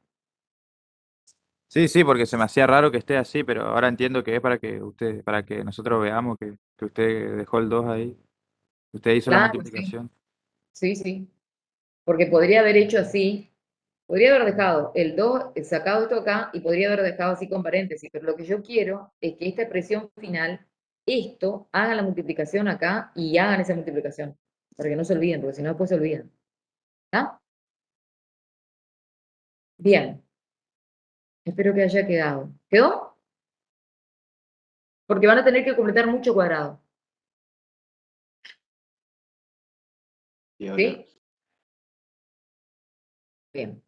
Sí, sí, porque se me hacía raro que esté así, pero ahora entiendo que es para que nosotros veamos que usted dejó el 2 ahí. Usted hizo la Claro, sí. multiplicación. Sí, sí. Porque podría haber hecho así. Podría haber dejado el 2, sacado esto acá y podría haber dejado así con paréntesis, pero lo que yo quiero es que esta expresión final, esto, hagan la multiplicación acá y hagan esa multiplicación, para que no se olviden, porque si no después se olvidan. ¿Está? Bien, espero que haya quedado. ¿Quedó? Porque van a tener que completar mucho cuadrado. Y ahora, ¿Sí? Bien.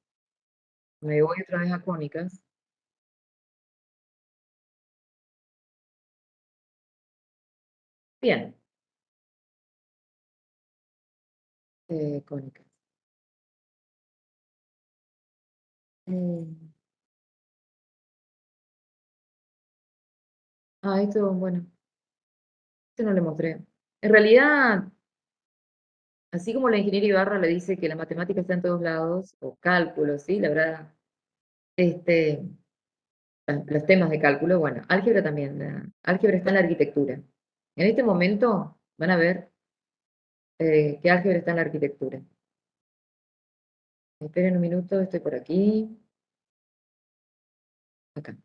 Me voy otra vez a cónicas. Bien. Cónicas. Esto, bueno, esto no le mostré. En realidad, así como la ingeniería Ibarra le dice que la matemática está en todos lados, o cálculo, ¿sí? La verdad, este, los temas de cálculo, bueno, álgebra también, álgebra está en la arquitectura. En este momento van a ver que álgebra está en la arquitectura. Esperen un minuto, estoy por aquí. Acá.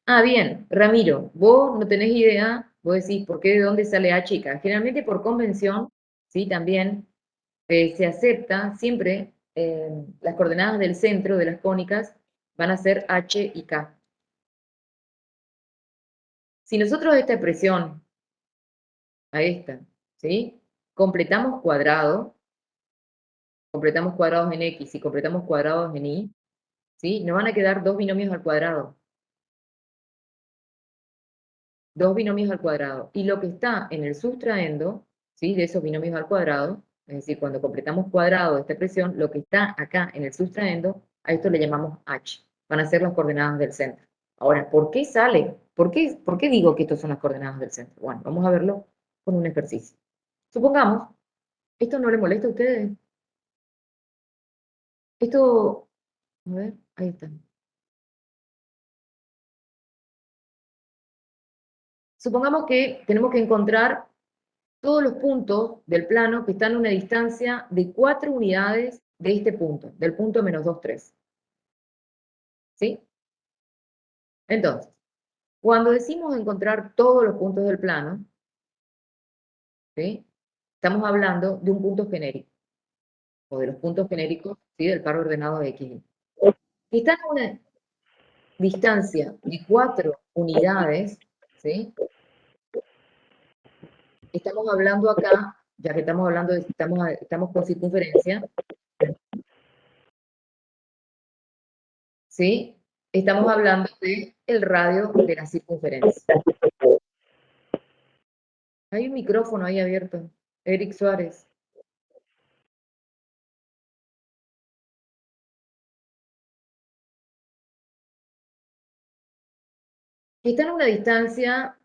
Ah, bien, Ramiro, vos no tenés idea, vos decís, ¿por qué de dónde sale H y K? Generalmente por convención, ¿sí? También se acepta siempre las coordenadas del centro de las cónicas van a ser H y K. Si nosotros esta expresión, a esta, ¿sí? Completamos cuadrados en X y completamos cuadrados en Y, ¿sí? Nos van a quedar dos binomios al cuadrado. Dos binomios al cuadrado. Y lo que está en el sustraendo, ¿sí? De esos binomios al cuadrado, es decir, cuando completamos cuadrado de esta expresión, lo que está acá en el sustraendo, a esto le llamamos H. Van a ser las coordenadas del centro. Ahora, ¿por qué sale? ¿Por qué digo que estas son las coordenadas del centro? Bueno, vamos a verlo con un ejercicio. Supongamos, ¿esto no le molesta a ustedes? Esto, a ver, ahí está. Supongamos que tenemos que encontrar todos los puntos del plano que están a una distancia de 4 unidades de este punto, del punto menos 2, 3. ¿Sí? Entonces, cuando decimos encontrar todos los puntos del plano, ¿sí? Estamos hablando de un punto genérico, o de los puntos genéricos, ¿sí? Del par ordenado de X. Si están a una distancia de 4 unidades, ¿sí? Estamos hablando acá, ya que estamos hablando de, estamos con circunferencia, ¿sí? Estamos hablando del radio de la circunferencia. Hay un micrófono ahí abierto. Eric Suárez. Que están a una distancia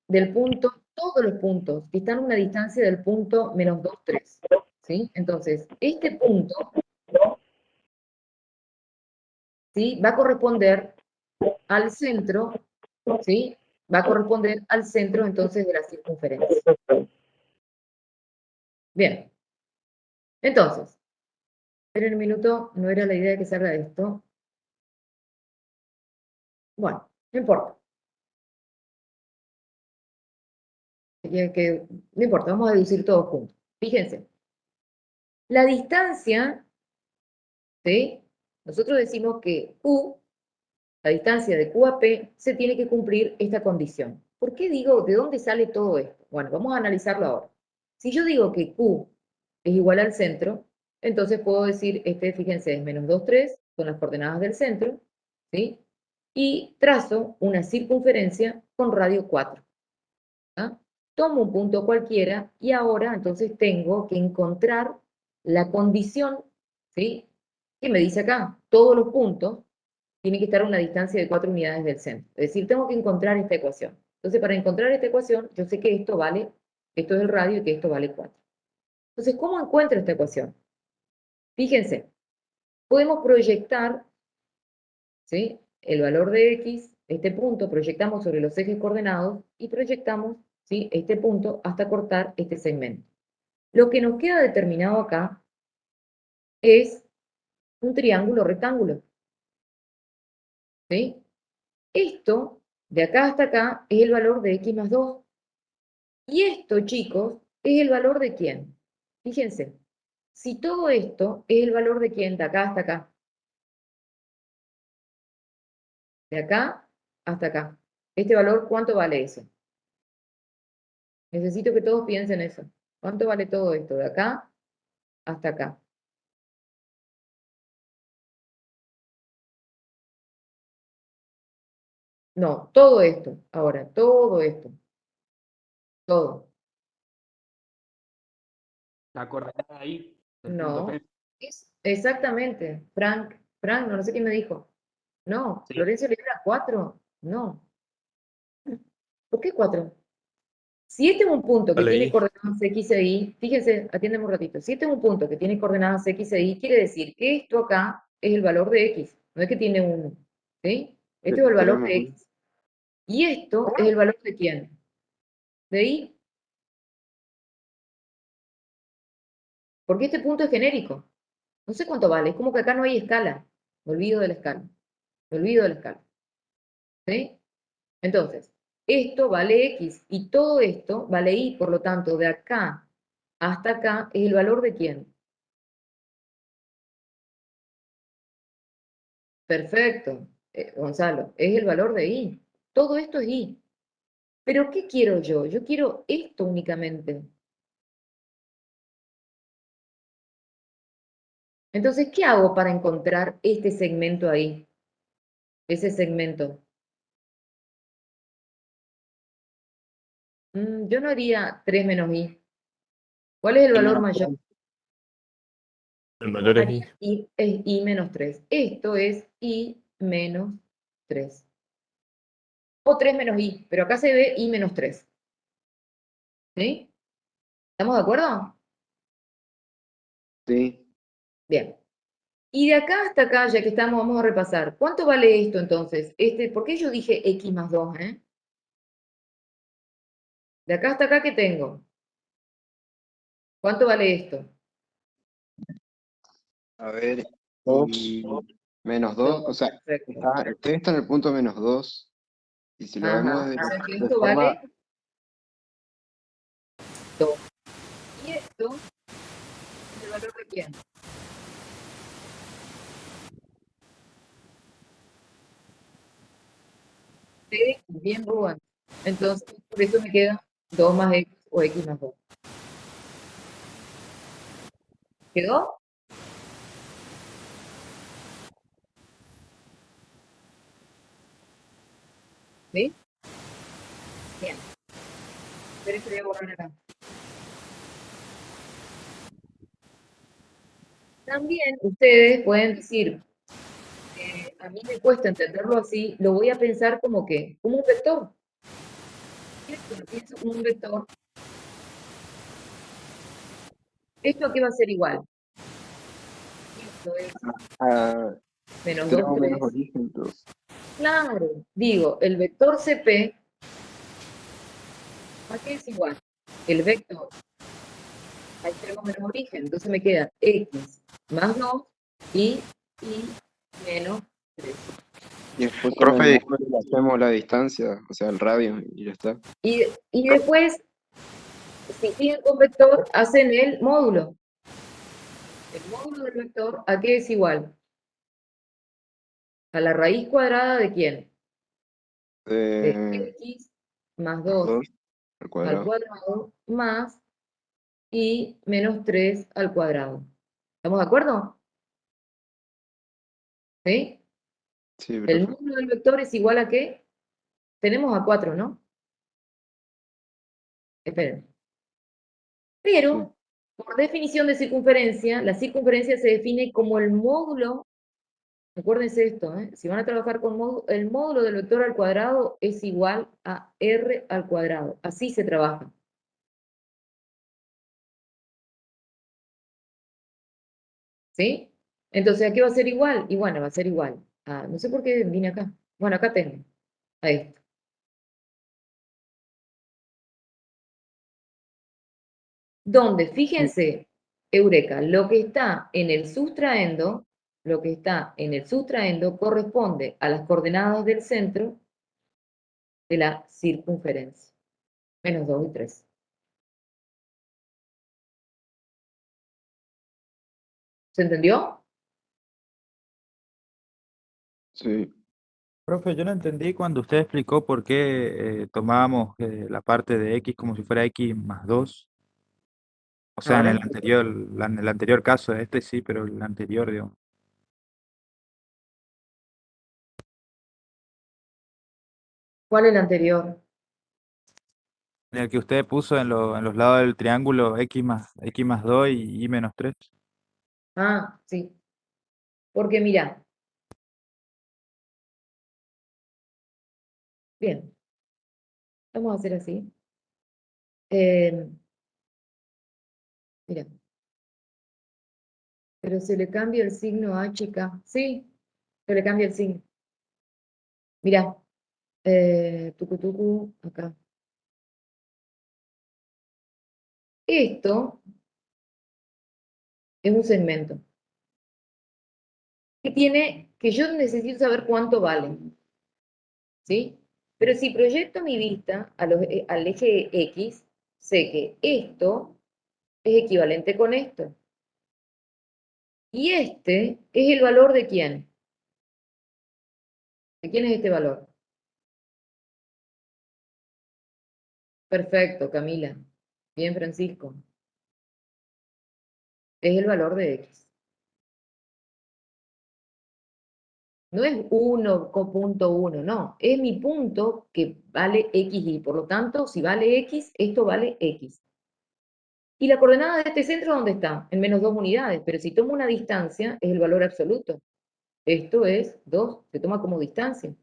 del punto, todos los puntos, que están a una distancia del punto menos 2, 3. ¿Sí? Entonces, este punto, ¿sí? Va a corresponder al centro, ¿sí? Va a corresponder al centro entonces de la circunferencia. Bien. Entonces, esperen un minuto, no era la idea que salga esto. Bueno, no importa. No importa, vamos a deducir todos juntos. Fíjense, la distancia, ¿sí? Nosotros decimos que Q, la distancia de Q a P, se tiene que cumplir esta condición. ¿Por qué digo, de dónde sale todo esto? Bueno, vamos a analizarlo ahora. Si yo digo que Q es igual al centro, entonces puedo decir, fíjense, es menos 2, 3, son las coordenadas del centro, ¿sí? Y trazo una circunferencia con radio 4. ¿Ah? Tomo un punto cualquiera y ahora entonces tengo que encontrar la condición, ¿sí? Que me dice acá, todos los puntos tienen que estar a una distancia de 4 unidades del centro. Es decir, tengo que encontrar esta ecuación. Entonces, para encontrar esta ecuación, yo sé que esto vale, esto es el radio y que esto vale 4. Entonces, ¿cómo encuentro esta ecuación? Fíjense, podemos proyectar, ¿sí? El valor de X, este punto, proyectamos sobre los ejes coordenados y proyectamos, ¿sí? Este punto hasta cortar este segmento. Lo que nos queda determinado acá es un triángulo rectángulo, ¿sí? Esto, de acá hasta acá, es el valor de X más 2. Y esto, chicos, es el valor de quién. Fíjense, si todo esto es el valor de quién, de acá hasta acá, de acá hasta acá, este valor, ¿cuánto vale eso? Necesito que todos piensen eso. ¿Cuánto vale todo esto? De acá hasta acá. No, todo esto. Ahora, todo esto. Todo. La coordenada ahí, el punto No. P. Es exactamente. Frank, no sé quién me dijo. No. Sí. Florencio le da 4. No. ¿Por qué 4? Si este es un punto que tiene Leí. coordenadas X e Y, fíjense, atiéndeme un ratito. Si este es un punto que tiene coordenadas X e Y, quiere decir que esto acá es el valor de X. No es que tiene un, ¿sí? Esto es el valor Tenemos de X. ¿Y esto es el valor de quién? ¿De Y? Porque este punto es genérico. No sé cuánto vale. Es como que acá no hay escala. Me olvido de la escala. Me olvido de la escala. ¿Sí? Entonces, esto vale X y todo esto vale Y, por lo tanto, de acá hasta acá es el valor de quién. Perfecto, Gonzalo, es el valor de Y. Todo esto es Y. Pero ¿qué quiero yo? Yo quiero esto únicamente. Entonces, ¿qué hago para encontrar este segmento ahí? Ese segmento. Yo no haría 3 menos Y. ¿Cuál es el valor mayor? El valor es Haría I. es I menos 3. Esto es I menos 3. O 3 menos I, pero acá se ve I menos 3. ¿Sí? ¿Estamos de acuerdo? Sí. Bien. Y de acá hasta acá, ya que estamos, vamos a repasar. ¿Cuánto vale esto entonces? ¿Por qué yo dije X más 2? De acá hasta acá, ¿qué tengo? ¿Cuánto vale esto? A ver, y menos 2, o 2, sea, perfecto. usted está en el punto menos 2, y si lo vemos Ajá. de, O sea que de esto forma, vale 2. ¿Y esto es el valor de quién? De X, bien, Rubén. Entonces, por eso me queda 2 más X o X más 2. ¿Quedó? ¿Sí? Bien. Pero esto voy a borrar acá. También ustedes pueden decir, a mí me cuesta entenderlo así, lo voy a pensar como que, como un vector. ¿Cierto? Lo pienso como un vector. ¿Esto a qué va a ser igual? Esto es ah, menos 2, extremo menos 3. origen, todo. Claro, digo, el vector CP, ¿a qué es igual? El vector a extremo menos origen. Entonces me queda X más 2 y menos 3. Y después con el Profe, módulo le hacemos la distancia, o sea, el radio, y ya está. Y después, si siguen con vector, hacen el módulo. El módulo del vector, ¿a qué es igual? ¿A la raíz cuadrada de quién? De X más 2 2 al al cuadrado. cuadrado más y menos 3 al cuadrado. ¿Estamos de acuerdo? ¿Sí? Sí, El profe. módulo del vector es igual a qué? Tenemos a 4, ¿no? Esperen. Sí. Pero, por definición de circunferencia, la circunferencia se define como el módulo. Acuérdense esto, si van a trabajar con el módulo del vector al cuadrado es igual a R al cuadrado. Así se trabaja. ¿Sí? Entonces, ¿a qué va a ser igual? Y bueno, va a ser igual. No sé por qué vine acá. Bueno, acá tengo. A esto. Donde, fíjense, Eureka, lo que está en el sustraendo, corresponde a las coordenadas del centro de la circunferencia. Menos 2 y 3. ¿Se entendió? Sí. Profe, yo no entendí cuando usted explicó por qué tomábamos la parte de X como si fuera X más 2. O sea, en Ahora el entiendo. anterior, en el anterior caso, este sí, pero el anterior, digamos. ¿Cuál es el anterior? En el que usted puso en los lados del triángulo X más 2 y Y menos 3. Sí. Porque mira, bien, vamos a hacer así. Mira, pero se le cambia el signo a HK. Sí, se le cambia el signo. Mira, tucu tucu, acá. Esto es un segmento que yo necesito saber cuánto vale. ¿sí? Pero si proyecto mi vista al eje X, sé que esto es equivalente con esto. Y este es el valor de quién. ¿De quién es este valor? Perfecto, Camila. Bien, Francisco. Es el valor de X. No es 1,1, no. Es mi punto que vale XY. Por lo tanto, si vale X, esto vale X. ¿Y la coordenada de este centro dónde está? En menos 2 unidades. Pero si tomo una distancia, es el valor absoluto. Esto es 2. Se toma como distancia.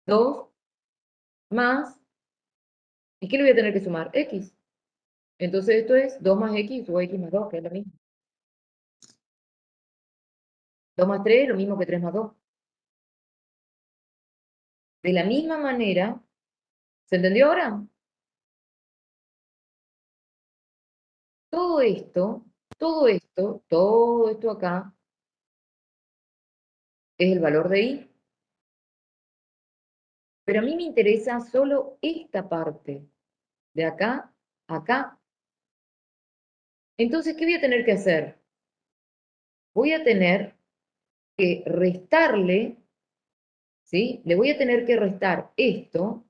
2 más. ¿Y qué le voy a tener que sumar? X. Entonces esto es 2 más X o X más 2, que es lo mismo. 2 más 3 es lo mismo que 3 más 2. De la misma manera, ¿se entendió ahora? Todo esto, todo esto, todo esto acá es el valor de I. Pero a mí me interesa solo esta parte, de acá a acá. Entonces, ¿qué voy a tener que hacer? Voy a tener que restarle, ¿sí? Le voy a tener que restar esto,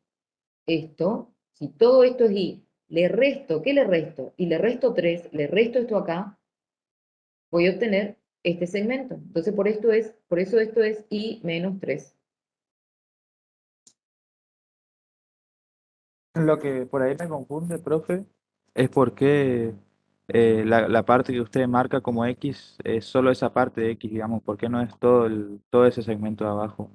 si todo esto es I, le resto, ¿qué le resto? Y le resto 3, le resto esto acá, voy a obtener este segmento. Entonces, por eso esto es I menos 3. Lo que por ahí me confunde, profe, es por qué la parte que usted marca como X es solo esa parte de X, digamos, ¿por qué no es todo ese segmento de abajo?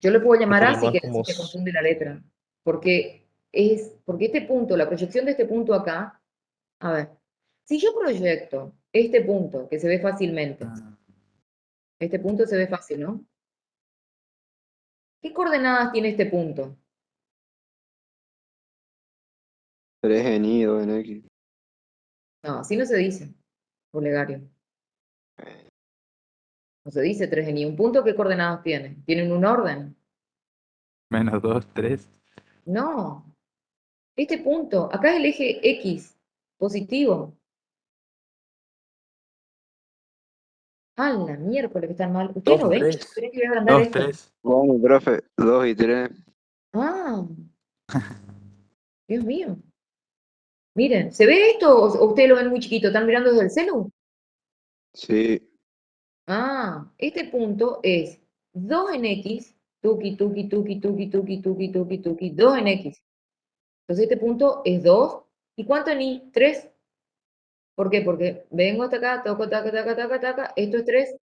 Yo lo puedo llamar Porque A si nomás quieres, como... si te confunde la letra. Porque este punto, la proyección de este punto acá, a ver, si yo proyecto este punto, que se ve fácilmente, Ah, este punto se ve fácil, ¿no? ¿Qué coordenadas tiene este punto? 3 en Y, 2 en X. No, así no se dice, Olegario. No se dice 3 en Y. ¿Un punto qué coordenadas tiene? ¿Tienen un orden? menos 2, 3. No. Este punto, acá es el eje X, positivo. Ah, la miércoles que están mal. ¿Ustedes 2, no ven? 3. ¿Creen que voy a agrandar 2, esto? 3. Bueno, profe, 2 y 3. Ah, Dios mío. Miren, ¿se ve esto o ustedes lo ven muy chiquito? ¿Están mirando desde el celu? Sí, Ah, este punto es 2 en X, tuki, tuki, tuki, tuki, tuki, tuki, tuki, tuki, 2 en X. Entonces este punto es 2. ¿Y cuánto en Y? 3. ¿Por qué? Porque vengo hasta acá, toco, taca, taca, taca, taca, esto es 3.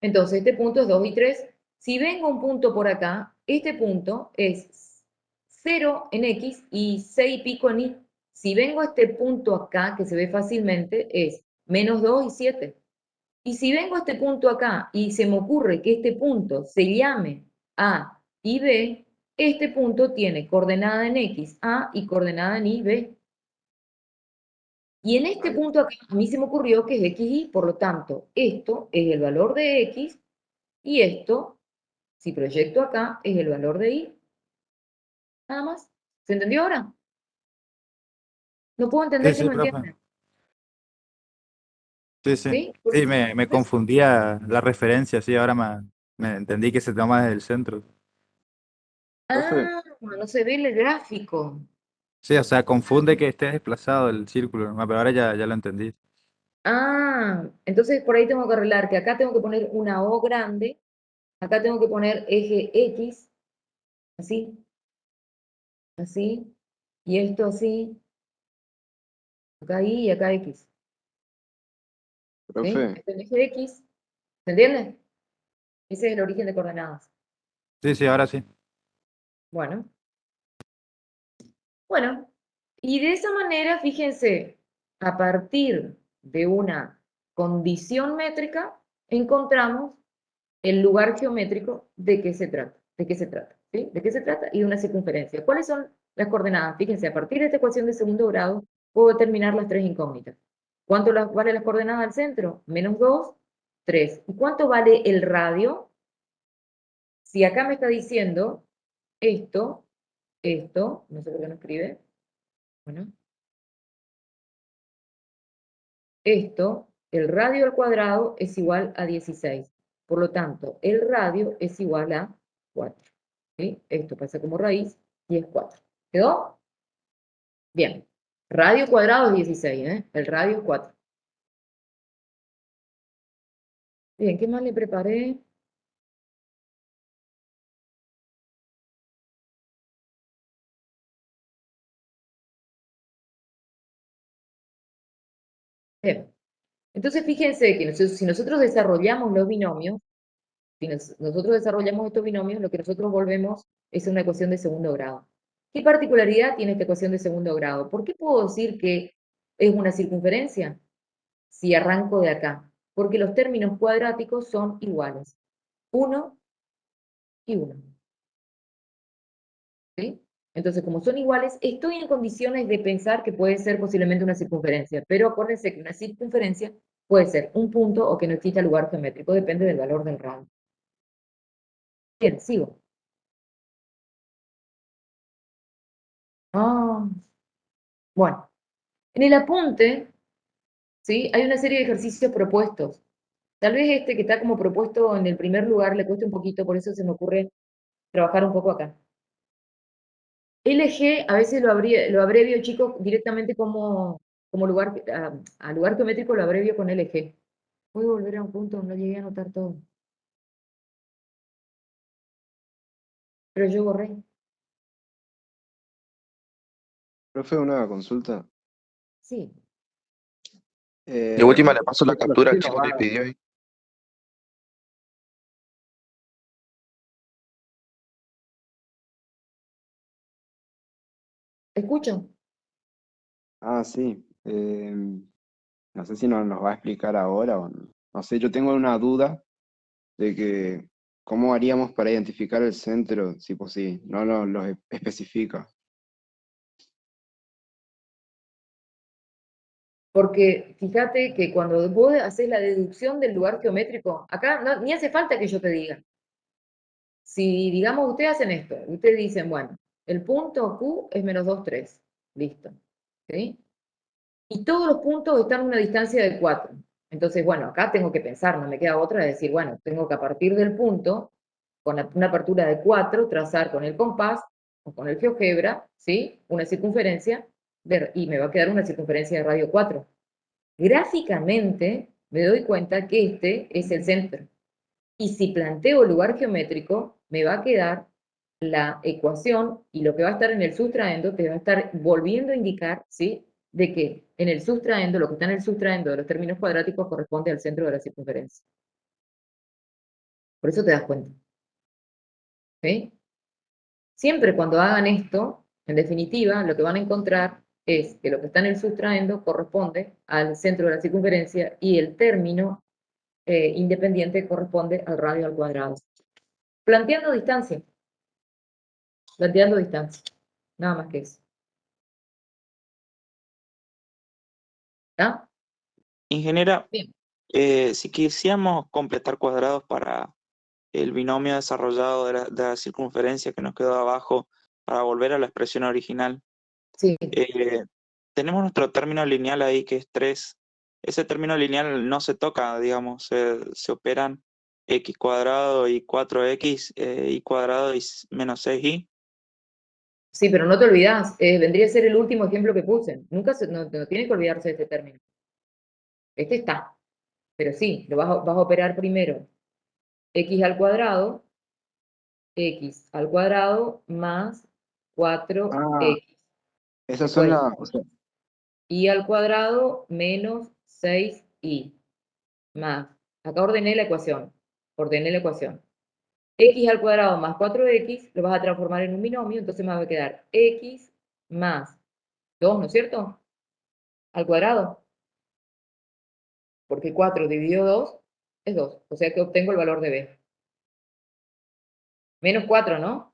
Entonces este punto es 2 y 3. Si vengo un punto por acá, este punto es 0 en X y 6 y pico en Y. Si vengo a este punto acá, que se ve fácilmente, es menos 2 y 7. Y si vengo a este punto acá y se me ocurre que este punto se llame A y B, este punto tiene coordenada en X, A, y coordenada en Y, B. Y en este vale. punto acá, a mí se me ocurrió que es X, Y, por lo tanto, esto es el valor de X y esto, si proyecto acá, es el valor de Y. Nada más. ¿Se entendió ahora? No puedo Sí, entender que sí, no profe. entienden. Sí, sí. ¿Sí? Sí, me confundía la referencia, sí, ahora me entendí que se toma desde el centro. Profe, Ah, no se ve el gráfico. Sí, o sea, confunde que esté desplazado el círculo, ¿no? Pero ahora ya lo entendí. Ah, entonces por ahí tengo que arreglar que acá tengo que poner una O grande, acá tengo que poner eje X, así, así, y esto así, acá Y y acá X, ¿sí? profe, Este es el eje X, ¿se entiende? Ese es el origen de coordenadas. Sí, sí, ahora sí. Bueno, bueno, y de esa manera, fíjense, a partir de una condición métrica, encontramos el lugar geométrico de qué se trata, ¿sí? ¿De qué se trata? Y de una circunferencia. ¿Cuáles son las coordenadas? Fíjense, a partir de esta ecuación de segundo grado, puedo determinar las tres incógnitas. ¿Cuánto vale las coordenadas al centro? Menos 2 3. ¿Y cuánto vale el radio? Si acá me está diciendo esto, no sé por qué no escribe, bueno, esto, el radio al cuadrado es igual a 16. Por lo tanto, el radio es igual a 4. ¿Sí? Esto pasa como raíz y es 4. ¿Quedó? Bien. Radio cuadrado es 16, ¿eh? El radio es 4. Bien, ¿qué más le preparé? Bien. Entonces, fíjense que si nosotros desarrollamos los binomios, si nosotros desarrollamos estos binomios, lo que nosotros volvemos es una ecuación de segundo grado. ¿Qué particularidad tiene esta ecuación de segundo grado? ¿Por qué puedo decir que es una circunferencia si arranco de acá? Porque los términos cuadráticos son iguales. 1 y 1. ¿Sí? Entonces, como son iguales, estoy en condiciones de pensar que puede ser posiblemente una circunferencia. Pero acuérdense que una circunferencia puede ser un punto o que no exista lugar geométrico. Depende del valor del radio. Bien, sigo. Bueno, en el apunte, ¿sí? Hay una serie de ejercicios propuestos. Tal vez este que está como propuesto en el primer lugar le cueste un poquito, por eso se me ocurre trabajar un poco acá. LG, a veces lo abrevio, chicos, directamente como lugar, a lugar geométrico lo abrevio con LG. Voy a volver a un punto donde no llegué a anotar todo. Pero yo borré. Profe, una consulta. Sí. De última le paso la captura al chico que pidió ahí. ¿Escucho? Ah, sí. No sé si nos va a explicar ahora o no. No sé, yo tengo una duda de que cómo haríamos para identificar el centro, si pues sí, no lo especifica. Porque fíjate que cuando vos haces la deducción del lugar geométrico, acá ni hace falta que yo te diga. Si, digamos, ustedes hacen esto, ustedes dicen, bueno, el punto Q es menos 2, 3. Listo. ¿Sí? Y todos los puntos están a una distancia de 4. Entonces, bueno, acá tengo que pensar, no me queda otra de decir, bueno, tengo que a partir del punto, con una apertura de 4, trazar con el compás o con el GeoGebra, ¿sí? Una circunferencia, y me va a quedar una circunferencia de radio 4. Gráficamente, me doy cuenta que este es el centro. Y si planteo lugar geométrico, me va a quedar la ecuación y lo que va a estar en el sustraendo te va a estar volviendo a indicar, ¿sí? De que en el sustraendo, lo que está en el sustraendo de los términos cuadráticos corresponde al centro de la circunferencia. Por eso te das cuenta. ¿Sí? Siempre cuando hagan esto, en definitiva, lo que van a encontrar es que lo que está en el sustraendo corresponde al centro de la circunferencia y el término independiente corresponde al radio al cuadrado. Planteando distancia. Planteando distancia. Nada más que eso. ¿Está? Ingeniera, Bien. si quisiéramos completar cuadrados para el binomio desarrollado de la circunferencia que nos quedó abajo para volver a la expresión original, Sí. tenemos nuestro término lineal ahí que es 3. Ese término lineal no se toca, digamos, se operan x cuadrado y 4x, y cuadrado y menos 6y. Sí, pero no te olvidas, vendría a ser el último ejemplo que puse. Nunca no tiene que olvidarse de este término. Este está. Pero sí, lo vas a operar primero x al cuadrado más 4x. Ah, esas son Después, las, o sea, y al cuadrado menos 6y más. Acá ordené la ecuación. Ordené la ecuación. X al cuadrado más 4x lo vas a transformar en un binomio, entonces me va a quedar x más 2, ¿no es cierto? Al cuadrado. Porque 4 dividido 2 es 2. O sea que obtengo el valor de b. Menos 4, ¿no?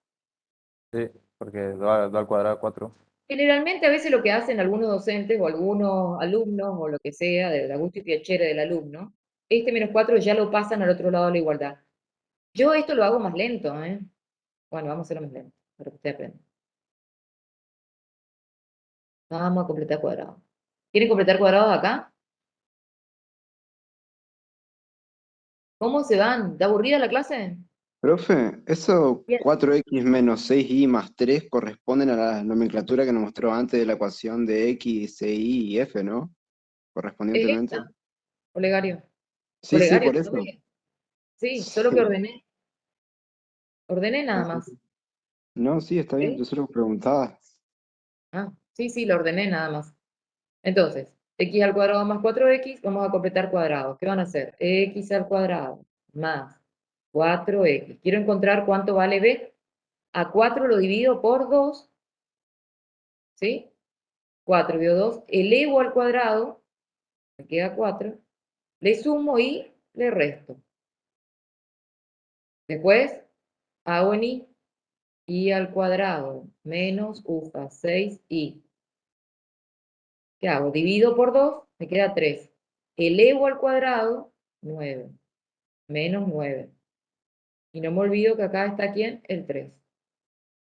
Sí, porque 2 al cuadrado 4. Generalmente a veces lo que hacen algunos docentes o algunos alumnos o lo que sea, de la gusto y piacere del alumno, este menos 4 ya lo pasan al otro lado de la igualdad. Yo esto lo hago más lento, ¿eh? Bueno, vamos a hacerlo más lento, para que usted aprenda. Vamos a completar cuadrado. ¿Quieren completar cuadrados acá? ¿Cómo se van? ¿Está aburrida la clase? Profe, eso Bien. 4x menos 6y más 3 corresponden a la nomenclatura que nos mostró antes de la ecuación de x, y y f, ¿no? Es Correspondientemente. esta, Olegario. Sí, sí, Olegario, por ¿no eso. ve? Sí, solo que ordené. Ordené nada Sí. más. No, sí, está bien, yo ¿Sí? solo preguntaba. Ah, sí, lo ordené nada más. Entonces, x al cuadrado más 4x, vamos a completar cuadrados. ¿Qué van a hacer? X al cuadrado más 4x. Quiero encontrar cuánto vale b. A 4 lo divido por 2, ¿sí? 4 dividido 2, elevo al cuadrado, me queda 4, le sumo y le resto. Después hago en y al cuadrado menos ufa 6y. ¿Qué hago? Divido por 2, me queda 3. Elevo al cuadrado, 9, menos 9. Y no me olvido que acá está ¿quién? El 3,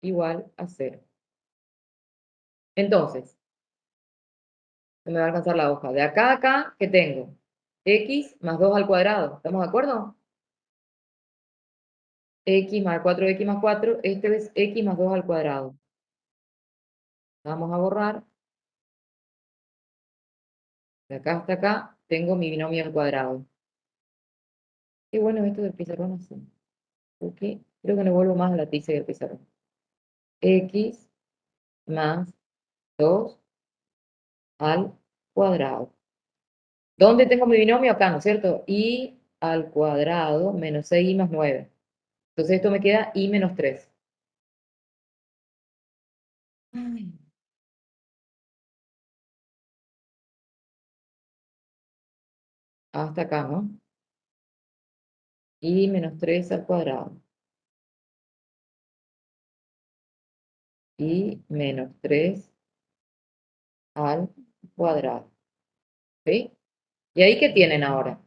igual a 0. Entonces, se me va a alcanzar la hoja. De acá a acá, ¿qué tengo? X más 2 al cuadrado. ¿Estamos de acuerdo? X más 4x más 4, este es x más 2 al cuadrado. Vamos a borrar. De acá hasta acá, tengo mi binomio al cuadrado. Qué bueno esto del pizarrón así. Ok, creo que no vuelvo más a la tiza del pizarrón. X más 2 al cuadrado. ¿Dónde tengo mi binomio? Acá, ¿no es cierto? Y al cuadrado menos 6y más 9. Entonces esto me queda y menos 3. Ay, hasta acá, ¿no? Y menos 3 al cuadrado. Y menos 3 al cuadrado. ¿Sí? ¿Y ahí qué tienen ahora?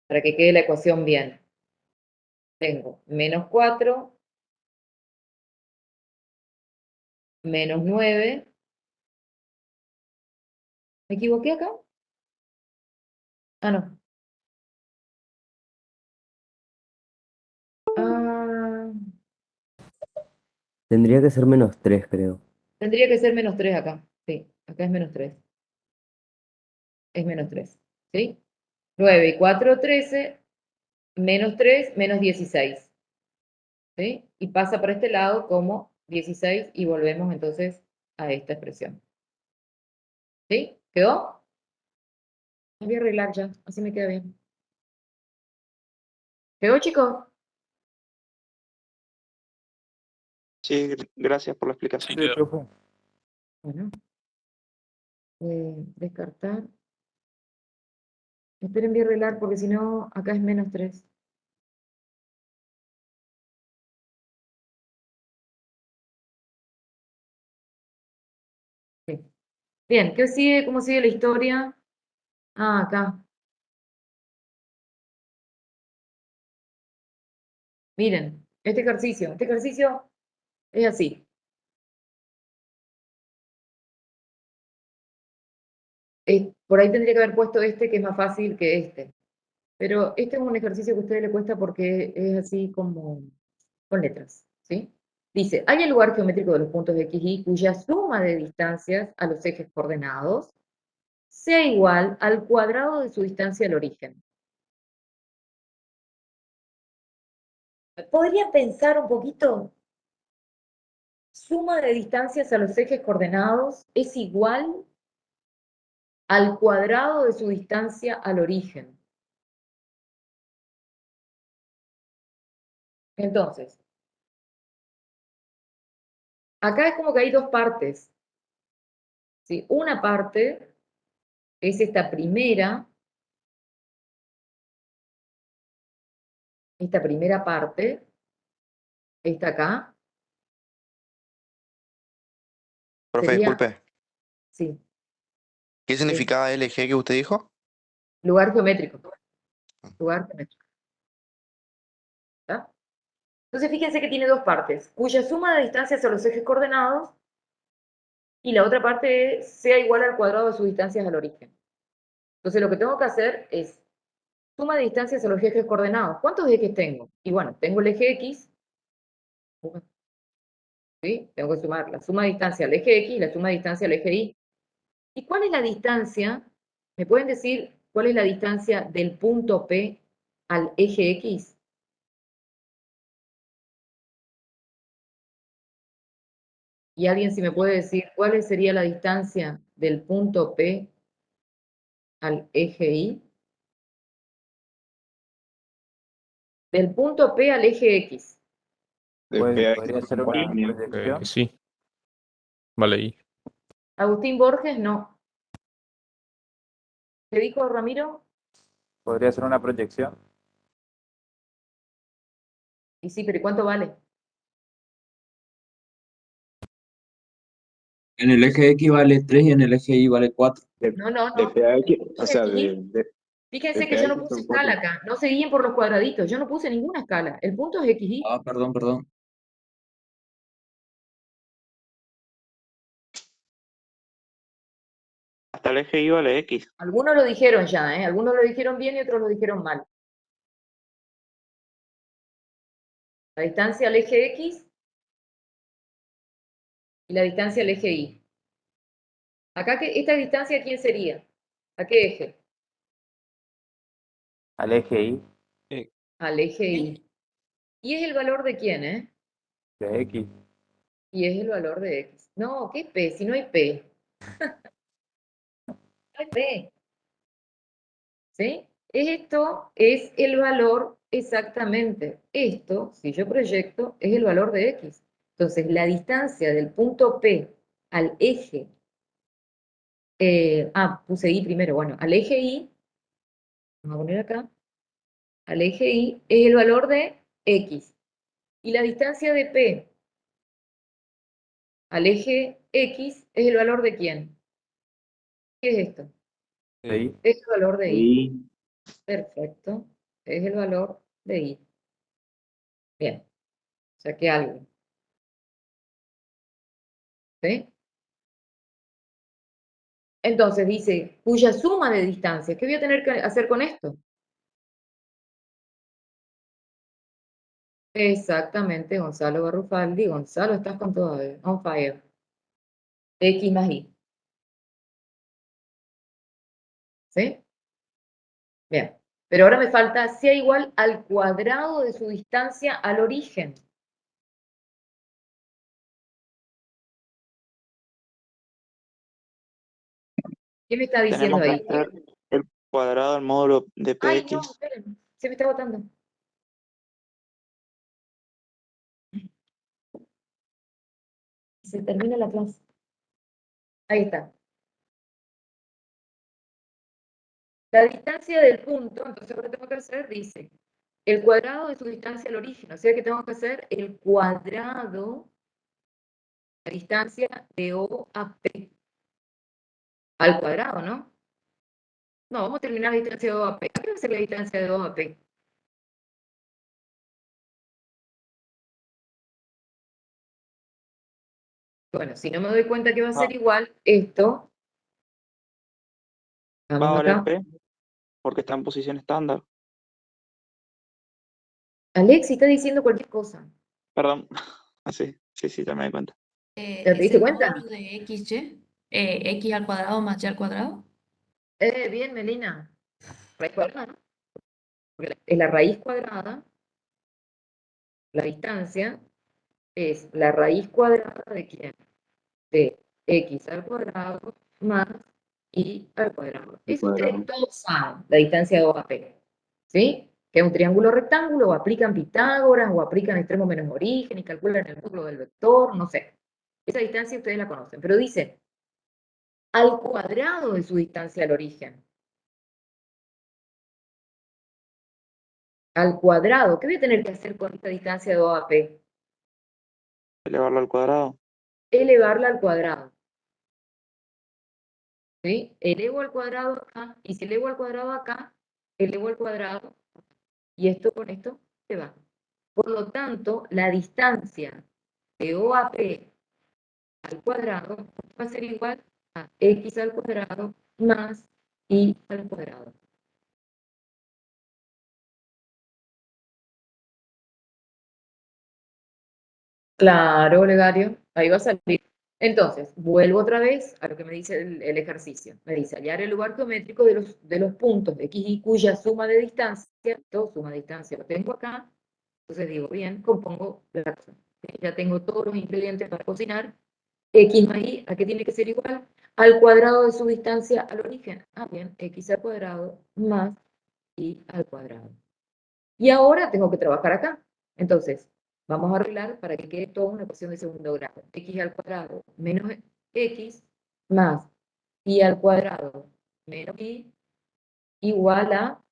Para que quede la ecuación bien. Tengo menos 4, menos 9. ¿Me equivoqué acá? Ah, no. Ah, Tendría que ser -3, creo. tendría que ser menos 3 acá. Sí, acá es menos 3. Es menos 3. ¿Sí? 9 y 4, 13. Menos 3, menos 16. ¿Sí? Y pasa por este lado como 16 y volvemos entonces a esta expresión. ¿Sí? ¿Quedó? Me voy a arreglar ya, así me queda bien. ¿Quedó, chicos? Sí, gracias por la Sí, explicación. Sí, quedó. profe. Bueno. Descartar. Esperen, voy a arreglar porque si no, acá es menos 3. Sí. Bien, ¿qué sigue? ¿Cómo sigue la historia? Ah, acá. Miren, este ejercicio es así. Por ahí tendría que haber puesto este que es más fácil que este. Pero este es un ejercicio que a ustedes les cuesta porque es así como con letras, ¿sí? Dice, hay el lugar geométrico de los puntos X y cuya suma de distancias a los ejes coordenados sea igual al cuadrado de su distancia al origen. ¿Podrían pensar un poquito? Suma de distancias a los ejes coordenados es igual al cuadrado de su distancia al origen. Entonces, acá es como que hay dos partes, ¿sí? Una parte es esta primera parte, esta acá, Profe, sería, disculpe. sí, ¿Qué es significaba LG que usted dijo? lugar geométrico. lugar que me toca. ¿Está? Entonces fíjense que tiene dos partes, cuya suma de distancias a los ejes coordenados y la otra parte sea igual al cuadrado de sus distancias al origen. Entonces lo que tengo que hacer es suma de distancias a los ejes coordenados. ¿Cuántos ejes tengo? Y bueno, tengo el eje X. ¿Sí? Tengo que sumar la suma de distancia al eje X y la suma de distancia al eje Y. ¿Y cuál es la distancia? ¿Me pueden decir cuál es la distancia del punto P al eje X? Y alguien si me puede decir cuál sería la distancia del punto P al eje Y. Del punto P al eje X. Pues, podría ser una proyección. Sí. Vale, ahí. Agustín Borges, no. ¿Qué dijo Ramiro? Podría ser una proyección. Y sí, pero ¿y cuánto vale? En el eje X vale 3 y en el eje Y vale 4. No, no, De no. PX, o sea, Fíjense que yo no PX puse son 4. escala acá. No se guíen por los cuadraditos. Yo no puse ninguna escala. El punto es XY. Ah, perdón. Hasta el eje Y vale X. Algunos lo dijeron ya, ¿eh? Algunos lo dijeron bien y otros lo dijeron mal. La distancia al eje X y la distancia al eje Y. Acá, ¿esta distancia quién sería? ¿A qué eje? Al eje Y Al eje Y. ¿Y es el valor de quién, de X. Y es el valor de X. No, ¿qué P? Si no hay P. No hay P. ¿Sí? Esto es el valor exactamente. Esto, si yo proyecto, es el valor de X. Entonces, la distancia del punto P al eje, puse Y primero, bueno, al eje Y, vamos a poner acá, al eje Y es el valor de X. Y la distancia de P al eje X es el valor de ¿quién? ¿Qué es esto? De Y. Es el valor de Y. Y Perfecto. Es el valor de Y. Bien. Saqué algo. ¿Sí? Entonces dice, cuya suma de distancias. ¿Qué voy a tener que hacer con esto? Exactamente, Gonzalo Barrufaldi. Gonzalo, estás con todo, on fire. X más Y. ¿Sí? Bien. Pero ahora me falta sea igual al cuadrado de su distancia al origen. ¿Qué me está diciendo Tenemos que ahí? hacer el cuadrado al módulo de Ay, PX. no, esperen, se me está botando. Se termina la clase. Ahí está. La distancia del punto, entonces lo que tengo que hacer, dice, el cuadrado de su distancia al origen. O sea que tengo que hacer el cuadrado, la distancia de O a P. Al cuadrado, ¿no? No, vamos a terminar la distancia de O a P. ¿Qué va a ser la distancia de O a P? Bueno, si no me doy cuenta que va a ser igual, esto, Va a vamos valer acá. P porque está en posición estándar. Alexi está diciendo cualquier cosa. Perdón. Sí, ya me di cuenta. ¿Ya te diste cuenta? módulo de XY, X al cuadrado más Y al cuadrado. Bien, Melina. Raíz cuadrada, ¿no? Porque es la raíz cuadrada, la distancia es la raíz cuadrada de ¿quién? De X al cuadrado más Y al cuadrado. Eso ustedes todos saben, la distancia de O a P. ¿Sí? Que es un triángulo rectángulo, o aplican Pitágoras, o aplican extremo menos origen, y calculan el módulo del vector, no sé. Esa distancia ustedes la conocen, pero dice al cuadrado de su distancia al origen. Al cuadrado. ¿Qué voy a tener que hacer con esta distancia de O a P? Elevarlo al cuadrado. Elevarla al cuadrado. ¿Sí? Elevo al cuadrado acá, y si elevo al cuadrado acá, elevo al cuadrado y esto con esto se va. Por lo tanto, la distancia de O a P al cuadrado va a ser igual a X al cuadrado más Y al cuadrado. Claro, Olegario, ahí va a salir. Entonces, vuelvo otra vez a lo que me dice el ejercicio. Me dice hallar el lugar geométrico de los puntos de X y cuya suma de distancia, suma de distancia lo tengo acá. Entonces digo, bien, compongo la cosa. Ya tengo todos los ingredientes para cocinar. X más Y, ¿a qué tiene que ser igual? Al cuadrado de su distancia al origen. Ah, bien, X al cuadrado más Y al cuadrado. Y ahora tengo que trabajar acá. Entonces, vamos a arreglar para que quede toda una ecuación de segundo grado. X al cuadrado menos X más Y al cuadrado menos Y igual a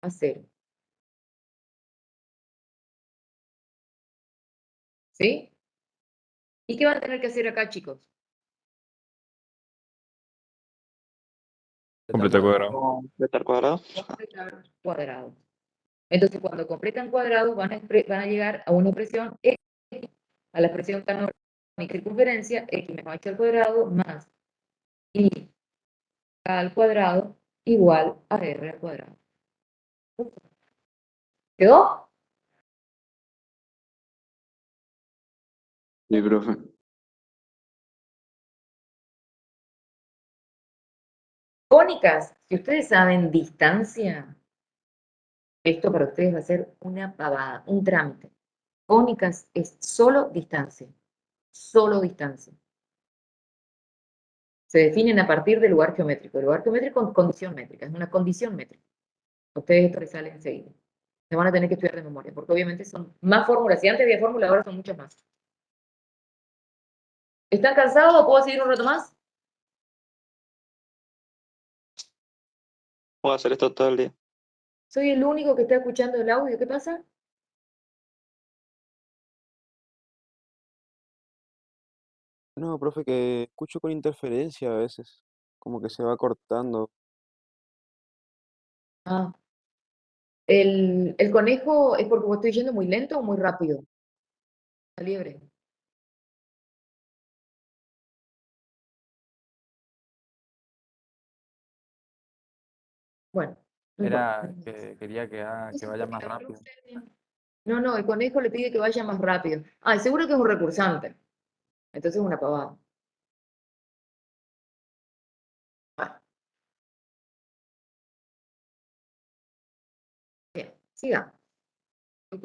0. ¿Sí? ¿Y qué van a tener que hacer acá, chicos? Completa cuadrado. Completar cuadrado. Completar cuadrado. Entonces, cuando completan cuadrados, van a llegar a una expresión X, a la expresión canónica y circunferencia, X menos H al cuadrado más Y al cuadrado igual a R al cuadrado. ¿Quedó? Sí, profe. Cónicas, si ustedes saben distancia, esto para ustedes va a ser una pavada, un trámite. Cónicas es solo distancia. Solo distancia. Se definen a partir del lugar geométrico. El lugar geométrico es condición métrica, es una condición métrica. A ustedes esto les sale enseguida. Se van a tener que estudiar de memoria, porque obviamente son más fórmulas. Si antes había fórmulas, ahora son muchas más. ¿Están cansados o puedo seguir un rato más? Puedo hacer esto todo el día. ¿Soy el único que está escuchando el audio? ¿Qué pasa? No, profe, que escucho con interferencia a veces, como que se va cortando. Ah, el conejo es porque estoy yendo muy lento o muy rápido. La liebre. Bueno, no importa. Era que quería que vaya más rápido. No, no, el conejo le pide que vaya más rápido. Ah, y seguro que es un recursante. Entonces es una pavada. Bueno, bien, sigamos.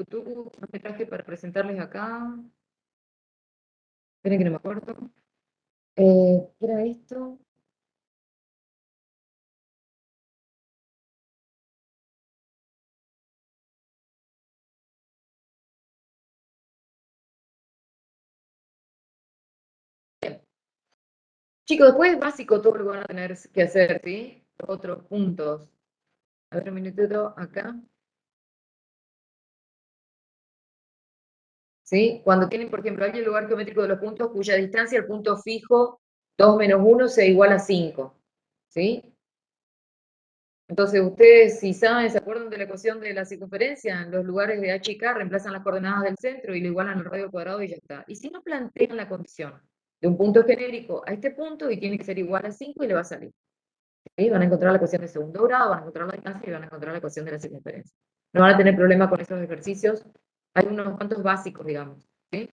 Tucu, no me traje para presentarles acá. Esperen que no me acuerdo. ¿Qué era esto? Bien. Chicos, después es básico todo lo que van a tener que hacer, ¿sí? Otros puntos. A ver, un minutito acá. ¿Sí? Cuando tienen, por ejemplo, hay el lugar geométrico de los puntos cuya distancia, el punto fijo, 2 menos 1 sea igual a 5. ¿Sí? Entonces, ustedes, si saben, ¿se acuerdan de la ecuación de la circunferencia? En los lugares de H y K reemplazan las coordenadas del centro y lo igualan al radio al cuadrado y ya está. Y si no plantean la condición de un punto genérico a este punto y tiene que ser igual a 5 y le va a salir. ¿Sí? Van a encontrar la ecuación de segundo grado, van a encontrar la distancia y van a encontrar la ecuación de la circunferencia. No van a tener problema con esos ejercicios. Hay unos cuantos básicos, digamos. ¿Sí?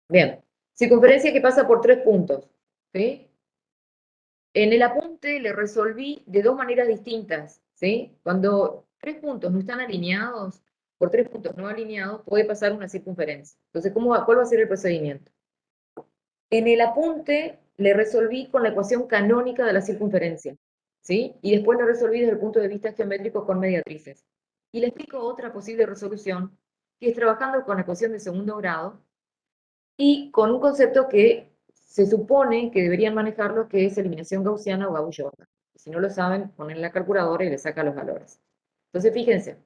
Bien. Circunferencia que pasa por 3 puntos. ¿Sí? En el apunte le resolví de dos maneras distintas, ¿sí? Cuando 3 puntos no están alineados, por 3 puntos no alineados, puede pasar una circunferencia. Entonces, ¿cuál va a ser el procedimiento? En el apunte le resolví con la ecuación canónica de la circunferencia, ¿sí? Y después lo resolví desde el punto de vista geométrico con mediatrices. Y le explico otra posible resolución, que es trabajando con la ecuación de segundo grado y con un concepto que se supone que deberían manejarlo, que es eliminación gaussiana o Gauss-Jordan. Si no lo saben, ponen la calculadora y le sacan los valores. Entonces, fíjense,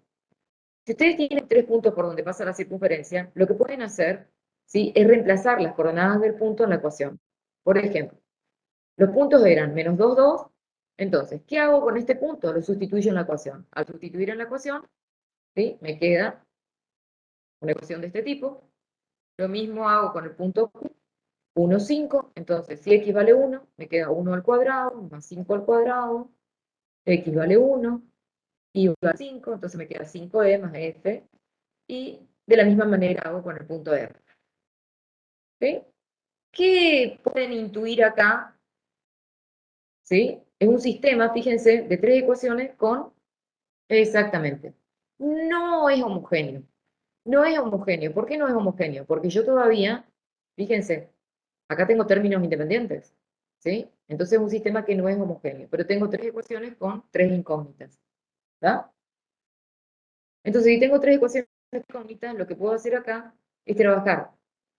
si ustedes tienen 3 puntos por donde pasa la circunferencia, lo que pueden hacer, ¿sí?, es reemplazar las coordenadas del punto en la ecuación. Por ejemplo, los puntos eran -2, 2, Entonces, ¿qué hago con este punto? Lo sustituyo en la ecuación. Al sustituir en la ecuación, ¿sí? Me queda una ecuación de este tipo. Lo mismo hago con el punto Q, 1, 5. Entonces, si x vale 1, me queda 1 al cuadrado más 5 al cuadrado. X vale 1, y vale 5, entonces me queda 5e más f. Y de la misma manera hago con el punto R. ¿Sí? ¿Qué pueden intuir acá? ¿Sí? Es un sistema, fíjense, de 3 ecuaciones con... Exactamente. No es homogéneo. No es homogéneo. ¿Por qué no es homogéneo? Porque yo todavía, fíjense, acá tengo términos independientes. ¿Sí? Entonces es un sistema que no es homogéneo. Pero tengo 3 ecuaciones con 3 incógnitas. ¿Verdad? Entonces, si tengo 3 ecuaciones incógnitas, lo que puedo hacer acá es trabajar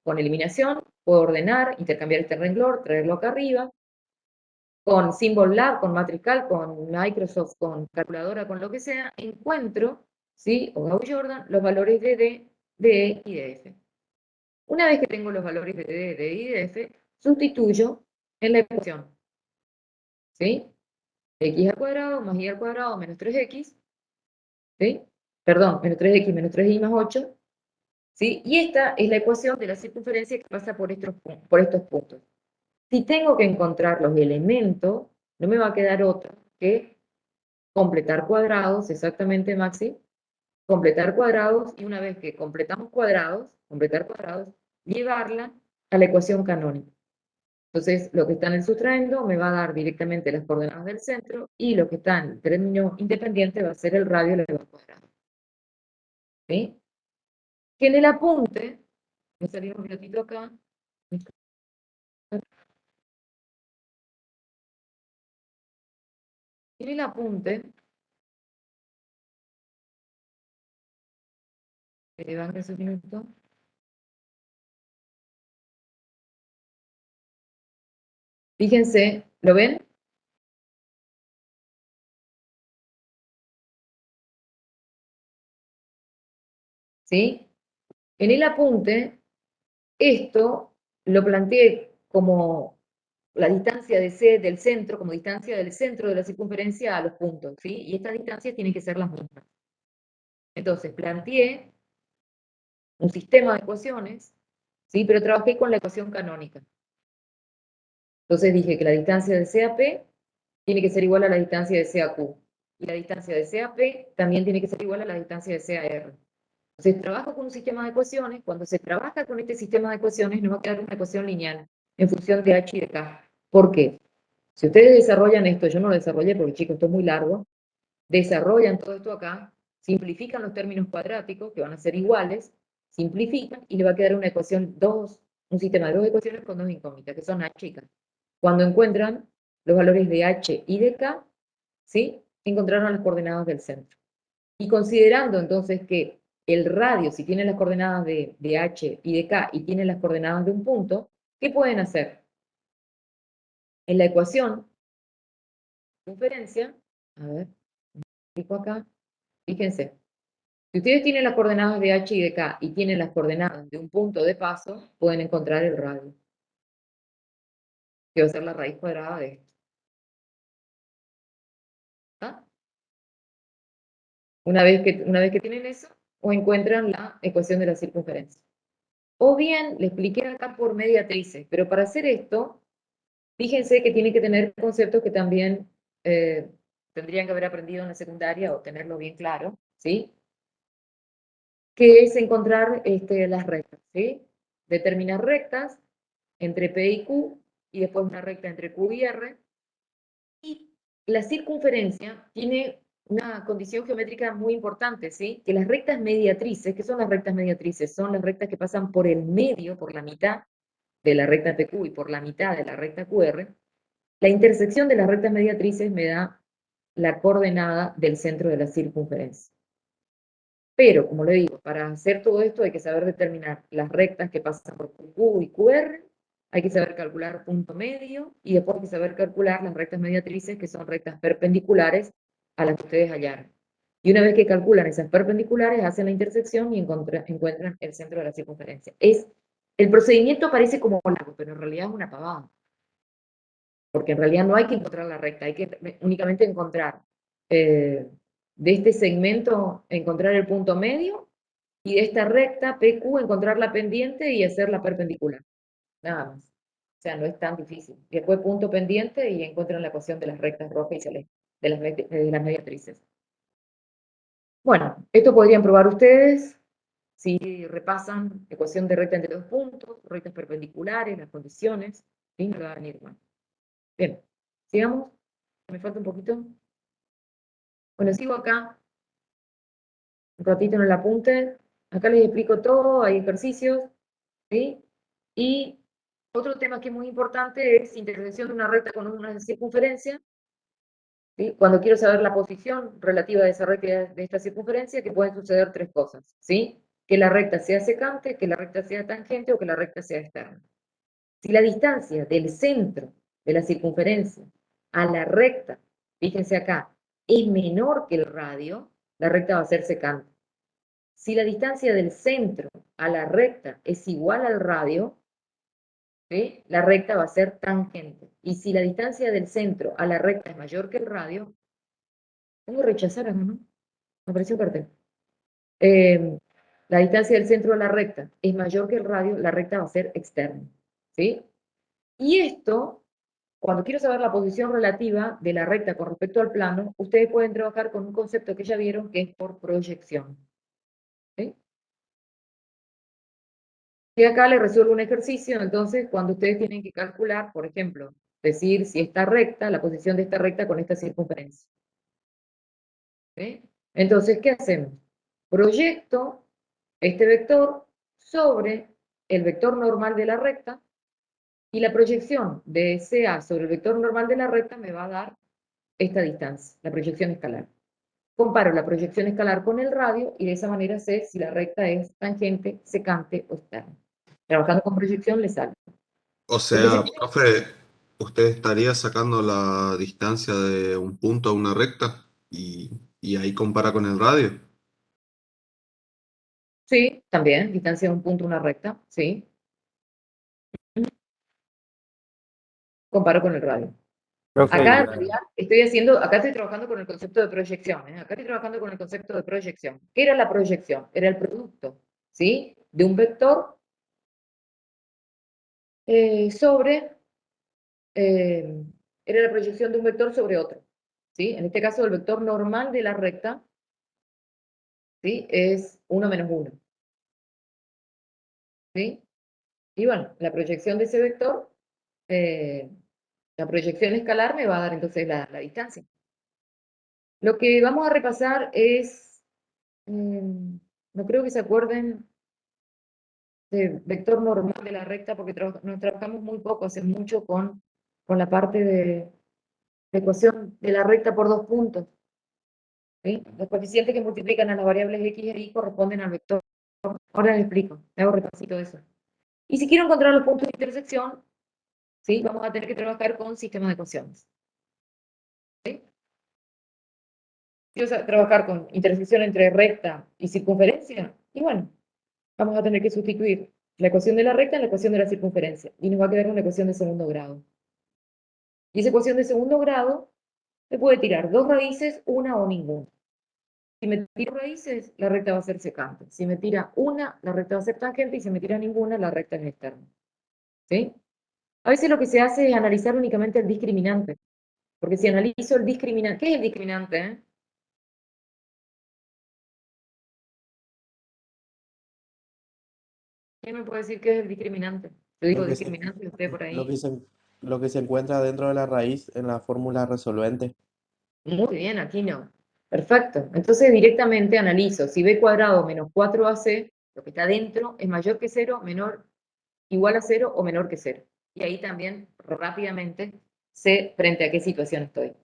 con eliminación, puedo ordenar, intercambiar este renglón, traerlo acá arriba, con Symbol Lab, con Matrical, con Microsoft, con calculadora, con lo que sea, encuentro, ¿sí? O Gauss Jordan, los valores de D, de E y de F. Una vez que tengo los valores de D, de E y de F, sustituyo en la ecuación, ¿sí? X al cuadrado más Y al cuadrado menos 3X, ¿sí? Perdón, menos 3X menos 3Y más 8, ¿sí? Y esta es la ecuación de la circunferencia que pasa por estos puntos. Si tengo que encontrar los elementos, no me va a quedar otra que completar cuadrados, exactamente, Maxi, completar cuadrados, y una vez que completamos cuadrados, completar cuadrados, llevarla a la ecuación canónica. Entonces, lo que está en el sustraendo me va a dar directamente las coordenadas del centro, y lo que está en el término independiente va a ser el radio elevado al cuadrado. ¿Sí? Que en el apunte, me salió un minutito acá, en el apunte, van esos minutos. Fíjense, ¿lo ven? ¿Sí? En el apunte, esto lo planteé como la distancia de C del centro, como distancia del centro de la circunferencia a los puntos, ¿sí? Y estas distancias tienen que ser las mismas. Entonces, planteé un sistema de ecuaciones, ¿sí? Pero trabajé con la ecuación canónica. Entonces dije que la distancia de C a P tiene que ser igual a la distancia de C a Q. Y la distancia de C a P también tiene que ser igual a la distancia de C a R. Entonces, trabajo con un sistema de ecuaciones. Cuando se trabaja con este sistema de ecuaciones, nos va a quedar una ecuación lineal en función de h y de k. ¿Por qué? Si ustedes desarrollan esto, yo no lo desarrollé porque, chicos, esto es muy largo, desarrollan todo esto acá, simplifican los términos cuadráticos, que van a ser iguales, simplifican, y le va a quedar una ecuación un sistema de 2 ecuaciones con 2 incógnitas, que son h y k. Cuando encuentran los valores de h y de k, ¿sí? Encontraron las coordenadas del centro. Y considerando entonces que el radio, si tiene las coordenadas de h y de k y tiene las coordenadas de un punto, ¿qué pueden hacer? En la ecuación, circunferencia, a ver, explico acá, fíjense, si ustedes tienen las coordenadas de h y de k y tienen las coordenadas de un punto de paso, pueden encontrar el radio, que va a ser la raíz cuadrada de esto. ¿Ah? Una vez que tienen eso, o encuentran la ecuación de la circunferencia. O bien, le expliqué acá por mediatrices, pero para hacer esto, fíjense que tienen que tener conceptos que también tendrían que haber aprendido en la secundaria o tenerlo bien claro, ¿sí? Que es encontrar las rectas, ¿sí? Determinar rectas entre P y Q, y después una recta entre Q y R. Y la circunferencia tiene una condición geométrica muy importante, ¿sí? Que las rectas mediatrices, ¿qué son las rectas mediatrices? Son las rectas que pasan por el medio, por la mitad de la recta PQ y por la mitad de la recta QR. La intersección de las rectas mediatrices me da la coordenada del centro de la circunferencia. Pero, como le digo, para hacer todo esto hay que saber determinar las rectas que pasan por QQ y QR, hay que saber calcular punto medio, y después hay que saber calcular las rectas mediatrices, que son rectas perpendiculares a las que ustedes hallaron. Y una vez que calculan esas perpendiculares, hacen la intersección y encuentran el centro de la circunferencia. El procedimiento parece como largo, pero en realidad es una pavada. porque en realidad no hay que encontrar la recta, hay que únicamente encontrar de este segmento, encontrar el punto medio, y de esta recta PQ encontrar la pendiente y hacer la perpendicular. Nada más. O sea, no es tan difícil. Después punto pendiente y encuentran la ecuación de las rectas rojas y celeste, de las mediatrices. Bueno, esto podrían probar ustedes si repasan ecuación de recta entre dos puntos, rectas perpendiculares, las condiciones, ¿sí? No le va a venir mal. Bien, sigamos. Me falta un poquito. Bueno, sigo acá. Un ratito en el apunte. Acá les explico todo, hay ejercicios, ¿sí? Y otro tema que es muy importante es intersección de una recta con una circunferencia. ¿Sí? Cuando quiero saber la posición relativa de esa recta de esta circunferencia, que pueden suceder tres cosas, ¿sí? Que la recta sea secante, que la recta sea tangente o que la recta sea externa. Si la distancia del centro de la circunferencia a la recta, fíjense acá, es menor que el radio, la recta va a ser secante. Si la distancia del centro a la recta es igual al radio, ¿sí? La recta va a ser tangente. Y si la distancia del centro a la recta es mayor que el radio, tengo que rechazar acá, ¿no? Me pareció cartel. La distancia del centro a la recta es mayor que el radio, la recta va a ser externa, ¿sí? Y esto, cuando quiero saber la posición relativa de la recta con respecto al plano, ustedes pueden trabajar con un concepto que ya vieron, que es por proyección, ¿sí? Y acá les resuelvo un ejercicio, entonces, cuando ustedes tienen que calcular, por ejemplo, decir si esta recta, la posición de esta recta con esta circunferencia. ¿Sí? Entonces, ¿qué hacemos? Proyecto este vector sobre el vector normal de la recta, y la proyección de CA sobre el vector normal de la recta me va a dar esta distancia, la proyección escalar. Comparo la proyección escalar con el radio y de esa manera sé si la recta es tangente, secante o externa. Trabajando con proyección le sale. O sea, profe, usted estaría sacando la distancia de un punto a una recta y ahí compara con el radio. Sí, también, distancia de un punto a una recta, sí. Comparo con el radio. Profe, Acá en realidad acá estoy trabajando con el concepto de proyección, ¿eh? Acá estoy trabajando con el concepto de proyección. ¿Qué era la proyección? Era el producto, ¿sí? De un vector sobre, era la proyección de un vector sobre otro, ¿sí? En este caso el vector normal de la recta, ¿sí? Es 1 menos 1, ¿sí? Y bueno, la proyección de ese vector, la proyección escalar me va a dar entonces la distancia. Lo que vamos a repasar es, no creo que se acuerden de vector normal de la recta, porque nos trabajamos muy poco, hace mucho con la parte de ecuación de la recta por dos puntos, ¿sí? Los coeficientes que multiplican a las variables x e y corresponden al vector. Ahora les explico, hago repasito de eso. Y si quiero encontrar los puntos de intersección, ¿sí? Vamos a tener que trabajar con sistemas de ecuaciones. ¿Sí? Quiero trabajar con intersección entre recta y circunferencia, y bueno, vamos a tener que sustituir la ecuación de la recta en la ecuación de la circunferencia, y nos va a quedar una ecuación de segundo grado. Y esa ecuación de segundo grado me puede tirar dos raíces, una o ninguna. Si me tira raíces, la recta va a ser secante. Si me tira una, la recta va a ser tangente, y si me tira ninguna, la recta es externa. ¿Sí? A veces lo que se hace es analizar únicamente el discriminante, porque si analizo el discriminante, ¿qué es el discriminante? ¿Quién me puede decir qué es el discriminante? Yo digo Lo que se, discriminante, usted por lo que ahí. lo que se encuentra dentro de la raíz en la fórmula resolvente. Muy bien, aquí no. Perfecto. Entonces directamente analizo si b cuadrado menos 4ac, lo que está dentro, es mayor que 0, menor, igual a 0 o menor que 0. Y ahí también rápidamente sé frente a qué situación estoy.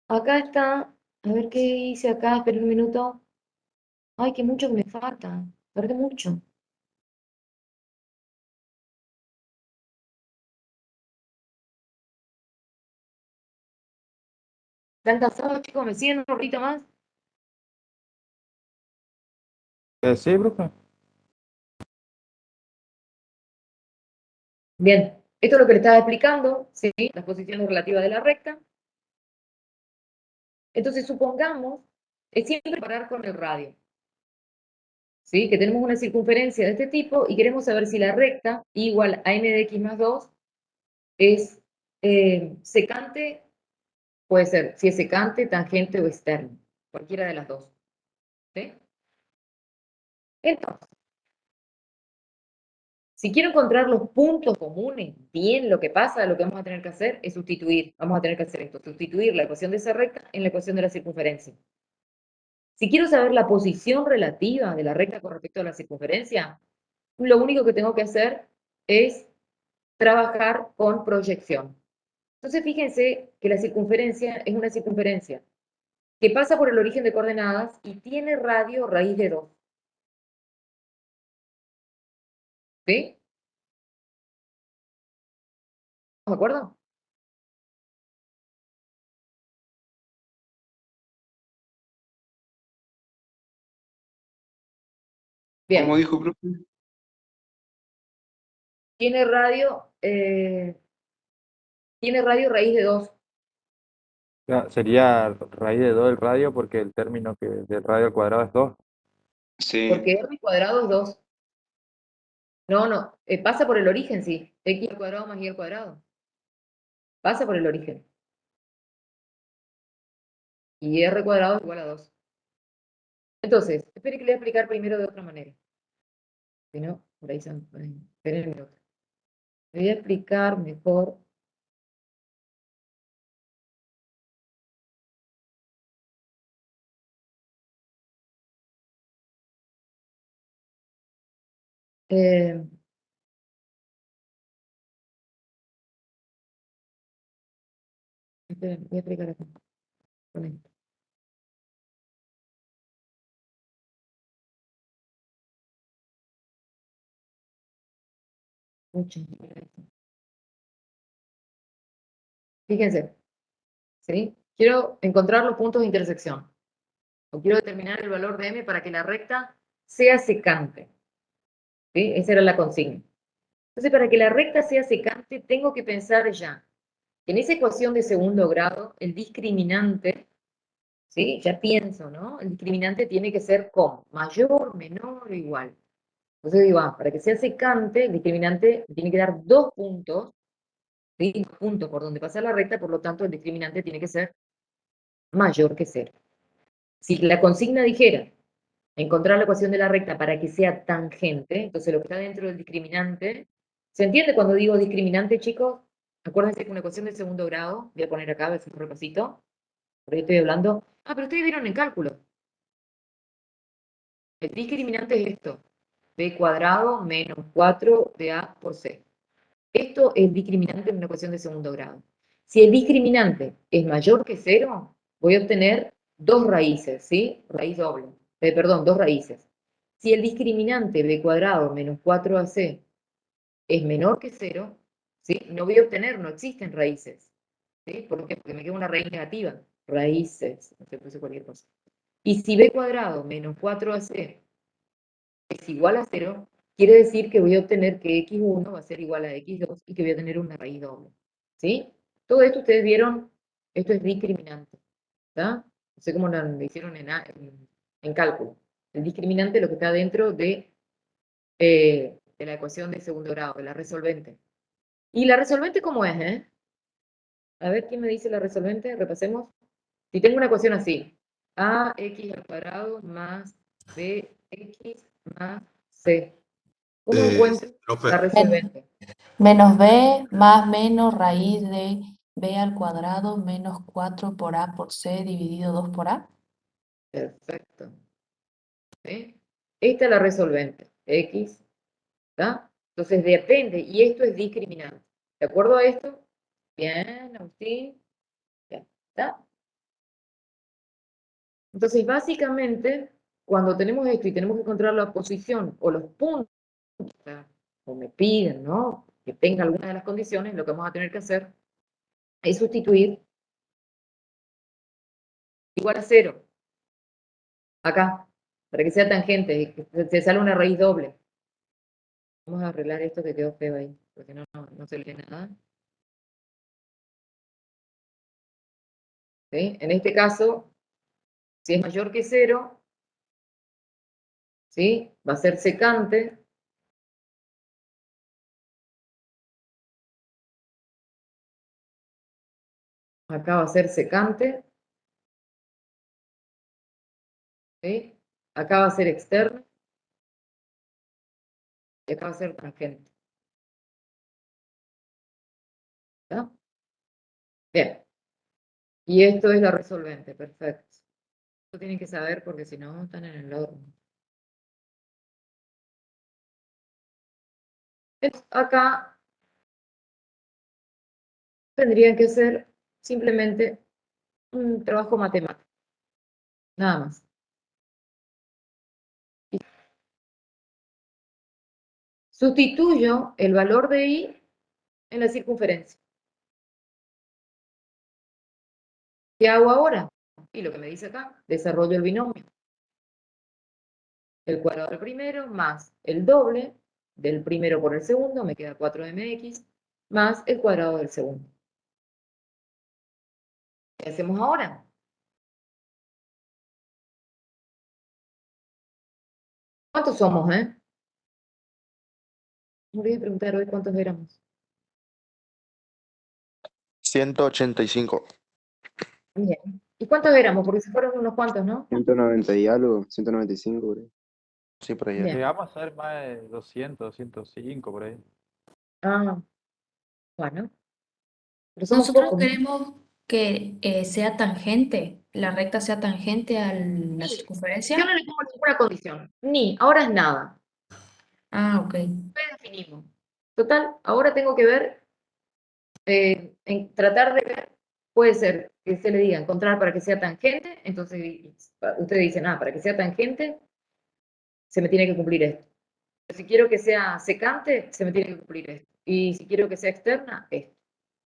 Acá está, a ver qué hice acá, espera un minuto. Ay, qué mucho que me falta, perdí mucho. ¿Están cansados, chicos? ¿Me siguen un ratito más? sí, profe. Bien, Esto es lo que le estaba explicando, ¿sí? Las posiciones relativas de la recta. Entonces, supongamos, es siempre parar con el radio, ¿sí? Que tenemos una circunferencia de este tipo y queremos saber si la recta igual a n de x más 2 es secante, puede ser, si es secante, tangente o externo, cualquiera de las dos, ¿sí? Entonces, si quiero encontrar los puntos comunes, bien, lo que pasa, lo que vamos a tener que hacer es sustituir. Vamos a tener que hacer esto, sustituir la ecuación de esa recta en la ecuación de la circunferencia. Si quiero saber la posición relativa de la recta con respecto a la circunferencia, lo único que tengo que hacer es trabajar con proyección. Entonces, fíjense que la circunferencia es una circunferencia que pasa por el origen de coordenadas y tiene radio raíz de 2. ¿Sí? ¿De acuerdo? Bien. ¿Cómo dijo, profe? Tiene radio raíz de 2. Sería raíz de 2 el radio porque el término que del radio al cuadrado es 2. Sí. Porque r cuadrado es 2. No, pasa por el origen, sí. X al cuadrado más y al cuadrado. Pasa por el origen. Y r cuadrado es igual a 2. Entonces, espere que le voy a explicar primero de otra manera. Si no, por ahí esperen un minuto. Le voy a explicar mejor. Esperen, voy a explicar acá. Con esto. Fíjense, ¿sí? Quiero encontrar los puntos de intersección. O quiero determinar el valor de m para que la recta sea secante. ¿Sí? Esa era la consigna. Entonces, para que la recta sea secante, tengo que pensar ya. En esa ecuación de segundo grado, el discriminante, ¿sí? Ya pienso, ¿no? El discriminante tiene que ser como mayor, menor o igual. Entonces digo, para que sea secante, el discriminante tiene que dar 2 puntos, ¿sí? 2 puntos por donde pasa la recta, por lo tanto el discriminante tiene que ser mayor que 0. Si la consigna dijera encontrar la ecuación de la recta para que sea tangente, entonces lo que está dentro del discriminante, ¿se entiende cuando digo discriminante, chicos? Acuérdense que una ecuación de segundo grado, voy a poner acá, voy a hacer un repasito, por ahí estoy hablando. Pero ustedes vieron en cálculo. El discriminante es esto, b cuadrado menos 4ba por c. Esto es discriminante en una ecuación de segundo grado. Si el discriminante es mayor que 0, voy a obtener 2 raíces, ¿sí? Raíz doble. Perdón, 2 raíces. Si el discriminante b cuadrado menos 4ac es menor que 0, ¿sí? No voy a obtener, no existen raíces. ¿Sí? ¿Por qué? Porque me queda una raíz negativa. Raíces, no sé, puse cualquier cosa. Y si b cuadrado menos 4ac es igual a 0, quiere decir que voy a obtener que x1 va a ser igual a x2 y que voy a tener una raíz doble. ¿Sí? Todo esto ustedes vieron, esto es discriminante. ¿Está? No sé cómo lo hicieron en cálculo. El discriminante es lo que está dentro de la ecuación de segundo grado, de la resolvente. ¿Y la resolvente cómo es? A ver, ¿quién me dice la resolvente? Repasemos. Si tengo una ecuación así, ax al cuadrado más bx más c. ¿Cómo encuentro profe, la resolvente? Menos b más menos raíz de b al cuadrado menos 4 por a por c dividido 2 por a. Perfecto. ¿Sí? Esta es la resolvente, x, ¿está? Entonces depende, y esto es discriminante. ¿De acuerdo a esto? Bien, Agustín. Ya, ¿está? Entonces, básicamente, cuando tenemos esto y tenemos que encontrar la posición o los puntos, o me piden, ¿no? Que tenga alguna de las condiciones, lo que vamos a tener que hacer es sustituir igual a 0. Acá, para que sea tangente, y que se sale una raíz doble. Vamos a arreglar esto que quedó feo ahí, porque no no se lee nada. ¿Sí? En este caso, si es mayor que 0, ¿sí? Va a ser secante. Acá va a ser secante. ¿Sí? Acá va a ser externo. Y acá va a ser tangente. ¿Está? Bien. Y esto es la resolvente, perfecto. Esto tienen que saber porque si no están en el horno. Acá tendrían que hacer simplemente un trabajo matemático. Nada más. Sustituyo el valor de I en la circunferencia. ¿Qué hago ahora? Y lo que me dice acá, desarrollo el binomio. El cuadrado del primero más el doble del primero por el segundo, me queda 4mx, más el cuadrado del segundo. ¿Qué hacemos ahora? ¿Cuántos somos, Me voy a preguntar hoy cuántos éramos. 185. Bien. ¿Y cuántos éramos? Porque se fueron unos cuantos, ¿no? 190 y algo, 195, creo. Sí, por ahí. Bien. Llegamos a ser más de 200, 205 por ahí. Ah, bueno. Pero somos Nosotros pocos, ¿no? queremos que sea tangente, la recta sea tangente a la Yo circunferencia. no le pongo ninguna condición. Ni, ahora es nada. Ah, ok. Definimos. Total, ahora tengo que ver, en tratar de ver, puede ser que se le diga encontrar para que sea tangente, entonces ustedes dicen, para que sea tangente, se me tiene que cumplir esto. Pero si quiero que sea secante, se me tiene que cumplir esto. Y si quiero que sea externa, esto.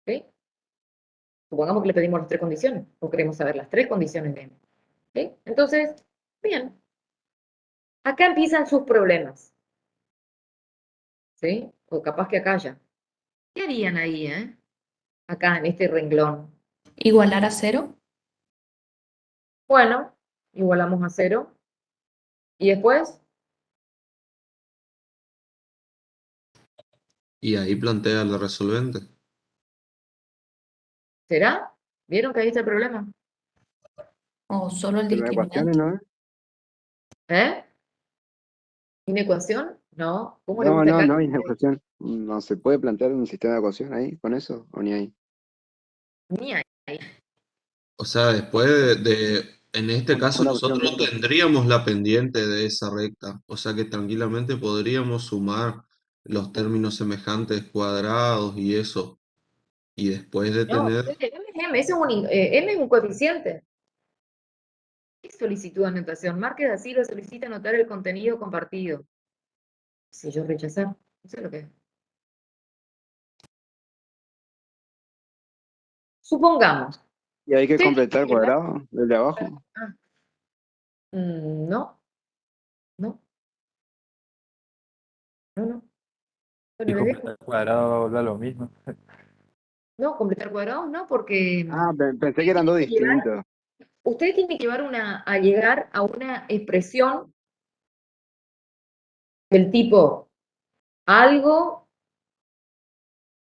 ¿Ok? Supongamos que le pedimos las 3 condiciones, o queremos saber las 3 condiciones de M. ¿Ok? Entonces, bien. Acá empiezan sus problemas. ¿Sí? O capaz que acá ya. ¿Qué harían ahí, acá en este renglón? Igualar a 0. Bueno, igualamos a 0. Y después, Y ahí plantea la resolvente. ¿será? ¿Vieron que ahí está el problema? O solo el Pero las ecuaciones, discriminante. ¿no? ¿Eh? ¿Una ecuación? No. ¿Cómo le No, gusta no, acá? no hay una ecuación. ¿No se puede plantear un sistema de ecuación ahí con eso? ¿O ni ahí? Ni ahí. O sea, después en este caso Una opción nosotros no menos. tendríamos la pendiente de esa recta. O sea que tranquilamente podríamos sumar los términos semejantes cuadrados y eso. Y después de No, tener... M es M, M es un coeficiente. ¿Qué solicitud de anotación? Marque así, lo solicita anotar el contenido compartido. Si yo rechazar, no sé lo que es. Supongamos. ¿Y hay que Ustedes completar el tienen que llevar- cuadrado desde abajo? No, no, no. Y Bueno, les dejo. completar el cuadrado da lo mismo. No, completar cuadrados no, porque Ah, pensé que eran dos distintos. ustedes tienen que llevar a llegar a una expresión del tipo algo,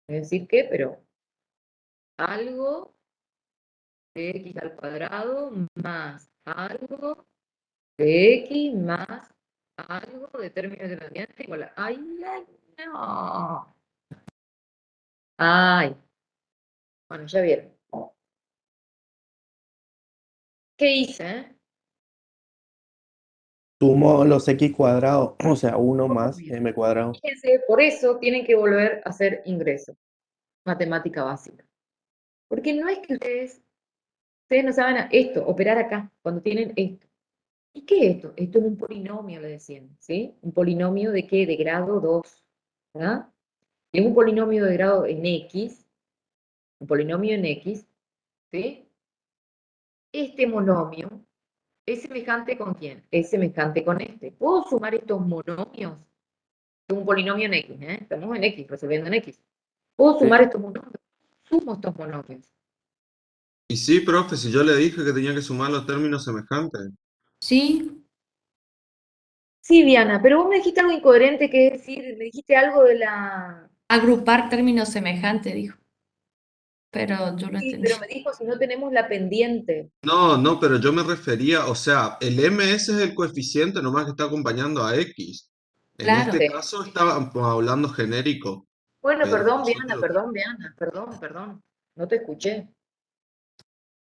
voy a decir qué, pero algo de x al cuadrado más algo de x más algo de términos dependientes igual a... ¡Ay, ay, no! ¡Ay! Bueno, ya vieron. ¿Qué hice, Sumo los x cuadrados, o sea, 1 más m cuadrado. Fíjense, por eso tienen que volver a hacer ingreso. Matemática básica. Porque no es que ustedes no saben esto, operar acá, cuando tienen esto. ¿Y qué es esto? Esto es un polinomio, le decían, ¿sí? ¿Un polinomio de qué? De grado 2, ¿verdad? Y es un polinomio de grado en X, un polinomio en X, ¿sí? Este monomio es semejante con quién? Es semejante con este. ¿Puedo sumar estos monomios? Es un polinomio en X, Estamos en X, resolviendo en X. Puedo sumar estos monopios. Sumo estos monopios. Y sí, profe, si yo le dije que tenía que sumar los términos semejantes. Sí, Sí, Diana, pero vos me dijiste algo incoherente, que es decir, me dijiste algo de la... agrupar términos semejantes, dijo. Pero yo lo Sí, entendí. pero me dijo si no tenemos la pendiente. No, pero yo me refería, o sea, el ms es el coeficiente nomás que está acompañando a x. En Claro. este Sí. caso estábamos hablando genérico, Bueno, pero perdón, Diana, nosotros... perdón. No te escuché.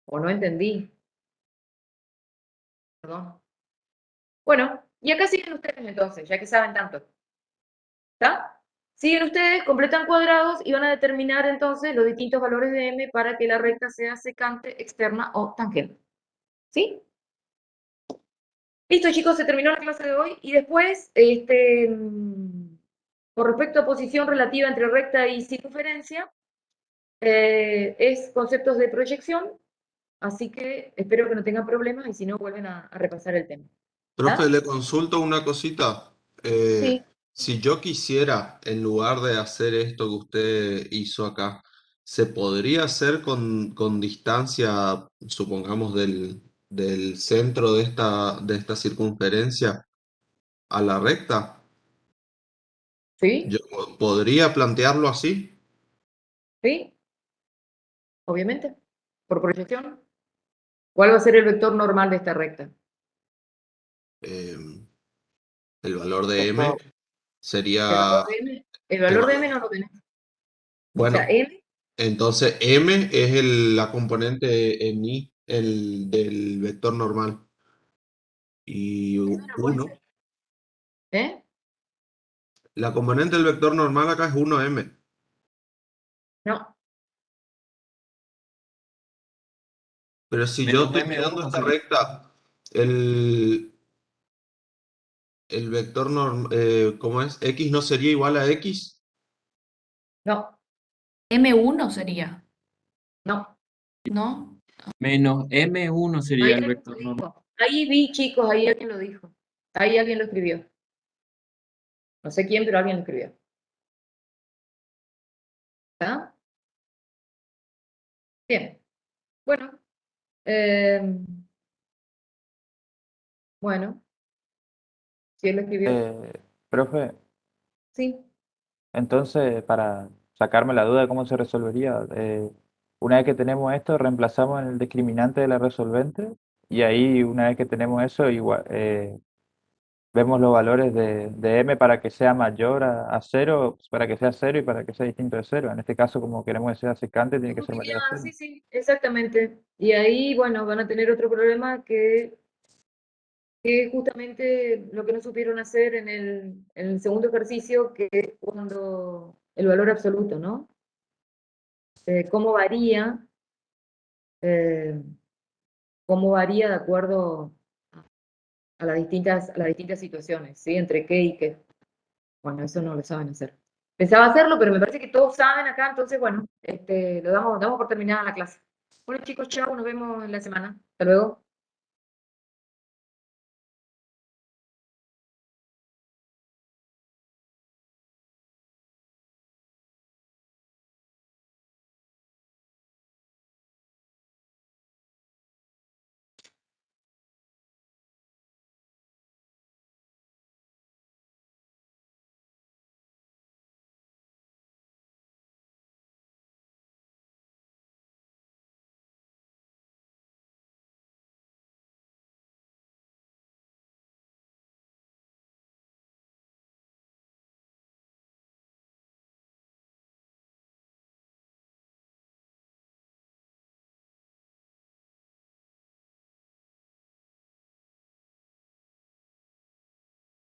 O no entendí. Perdón. Bueno, y acá siguen ustedes entonces, ya que saben tanto. ¿Está? Siguen ustedes, completan cuadrados y van a determinar entonces los distintos valores de m para que la recta sea secante, externa o tangente. ¿Sí? Listo, chicos, se terminó la clase de hoy. Y después, con respecto a posición relativa entre recta y circunferencia, es conceptos de proyección. Así que espero que no tengan problemas y si no, vuelven a repasar el tema. Profe, ¿Está? le consulto una cosita. Eh, Sí. si yo quisiera, en lugar de hacer esto que usted hizo acá, ¿se podría hacer con distancia, supongamos, del centro de esta circunferencia a la recta? ¿Sí? ¿Yo podría plantearlo así? ¿Sí? Obviamente. Por proyección. ¿Cuál va a ser el vector normal de esta recta? Eh, el valor de Por m favor. ¿El sería valor de m? El el valor de m valor. no lo tenés. O sea, Bueno, m, entonces m es la componente en i del vector normal. Y m no puede 1. ser. ¿Eh? La componente del vector normal acá es 1m. No. Pero si yo Menos estoy mirando M1 esta sería. recta, el vector normal, ¿cómo es? ¿X no sería igual a x? No. M1 sería, No. ¿no? Menos M1 Ahí sería el alguien lo vector normal. dijo. Ahí vi, chicos, ahí alguien lo dijo. Ahí alguien lo escribió. No sé quién, pero alguien lo escribió. ¿Está? Bien. Bueno. Bueno. Si él lo escribió. Profe, Sí. entonces, para sacarme la duda de cómo se resolvería, una vez que tenemos esto, reemplazamos en el discriminante de la resolvente y ahí, una vez que tenemos eso, igual, vemos los valores de m para que sea mayor a 0, para que sea 0 y para que sea distinto de 0. En este caso, como queremos que sea secante, tiene que ser mayor a 0. Sí, sí, exactamente. Y ahí, bueno, van a tener otro problema que es justamente lo que no supieron hacer en el segundo ejercicio, que es cuando el valor absoluto, ¿no? Cómo varía, eh, cómo varía de acuerdo a las distintas situaciones, ¿sí? Entre qué y qué. Bueno, eso no lo saben hacer. Pensaba hacerlo, pero me parece que todos saben acá, entonces, bueno, lo damos por terminada la clase. Bueno, chicos, chao, nos vemos en la semana. Hasta luego.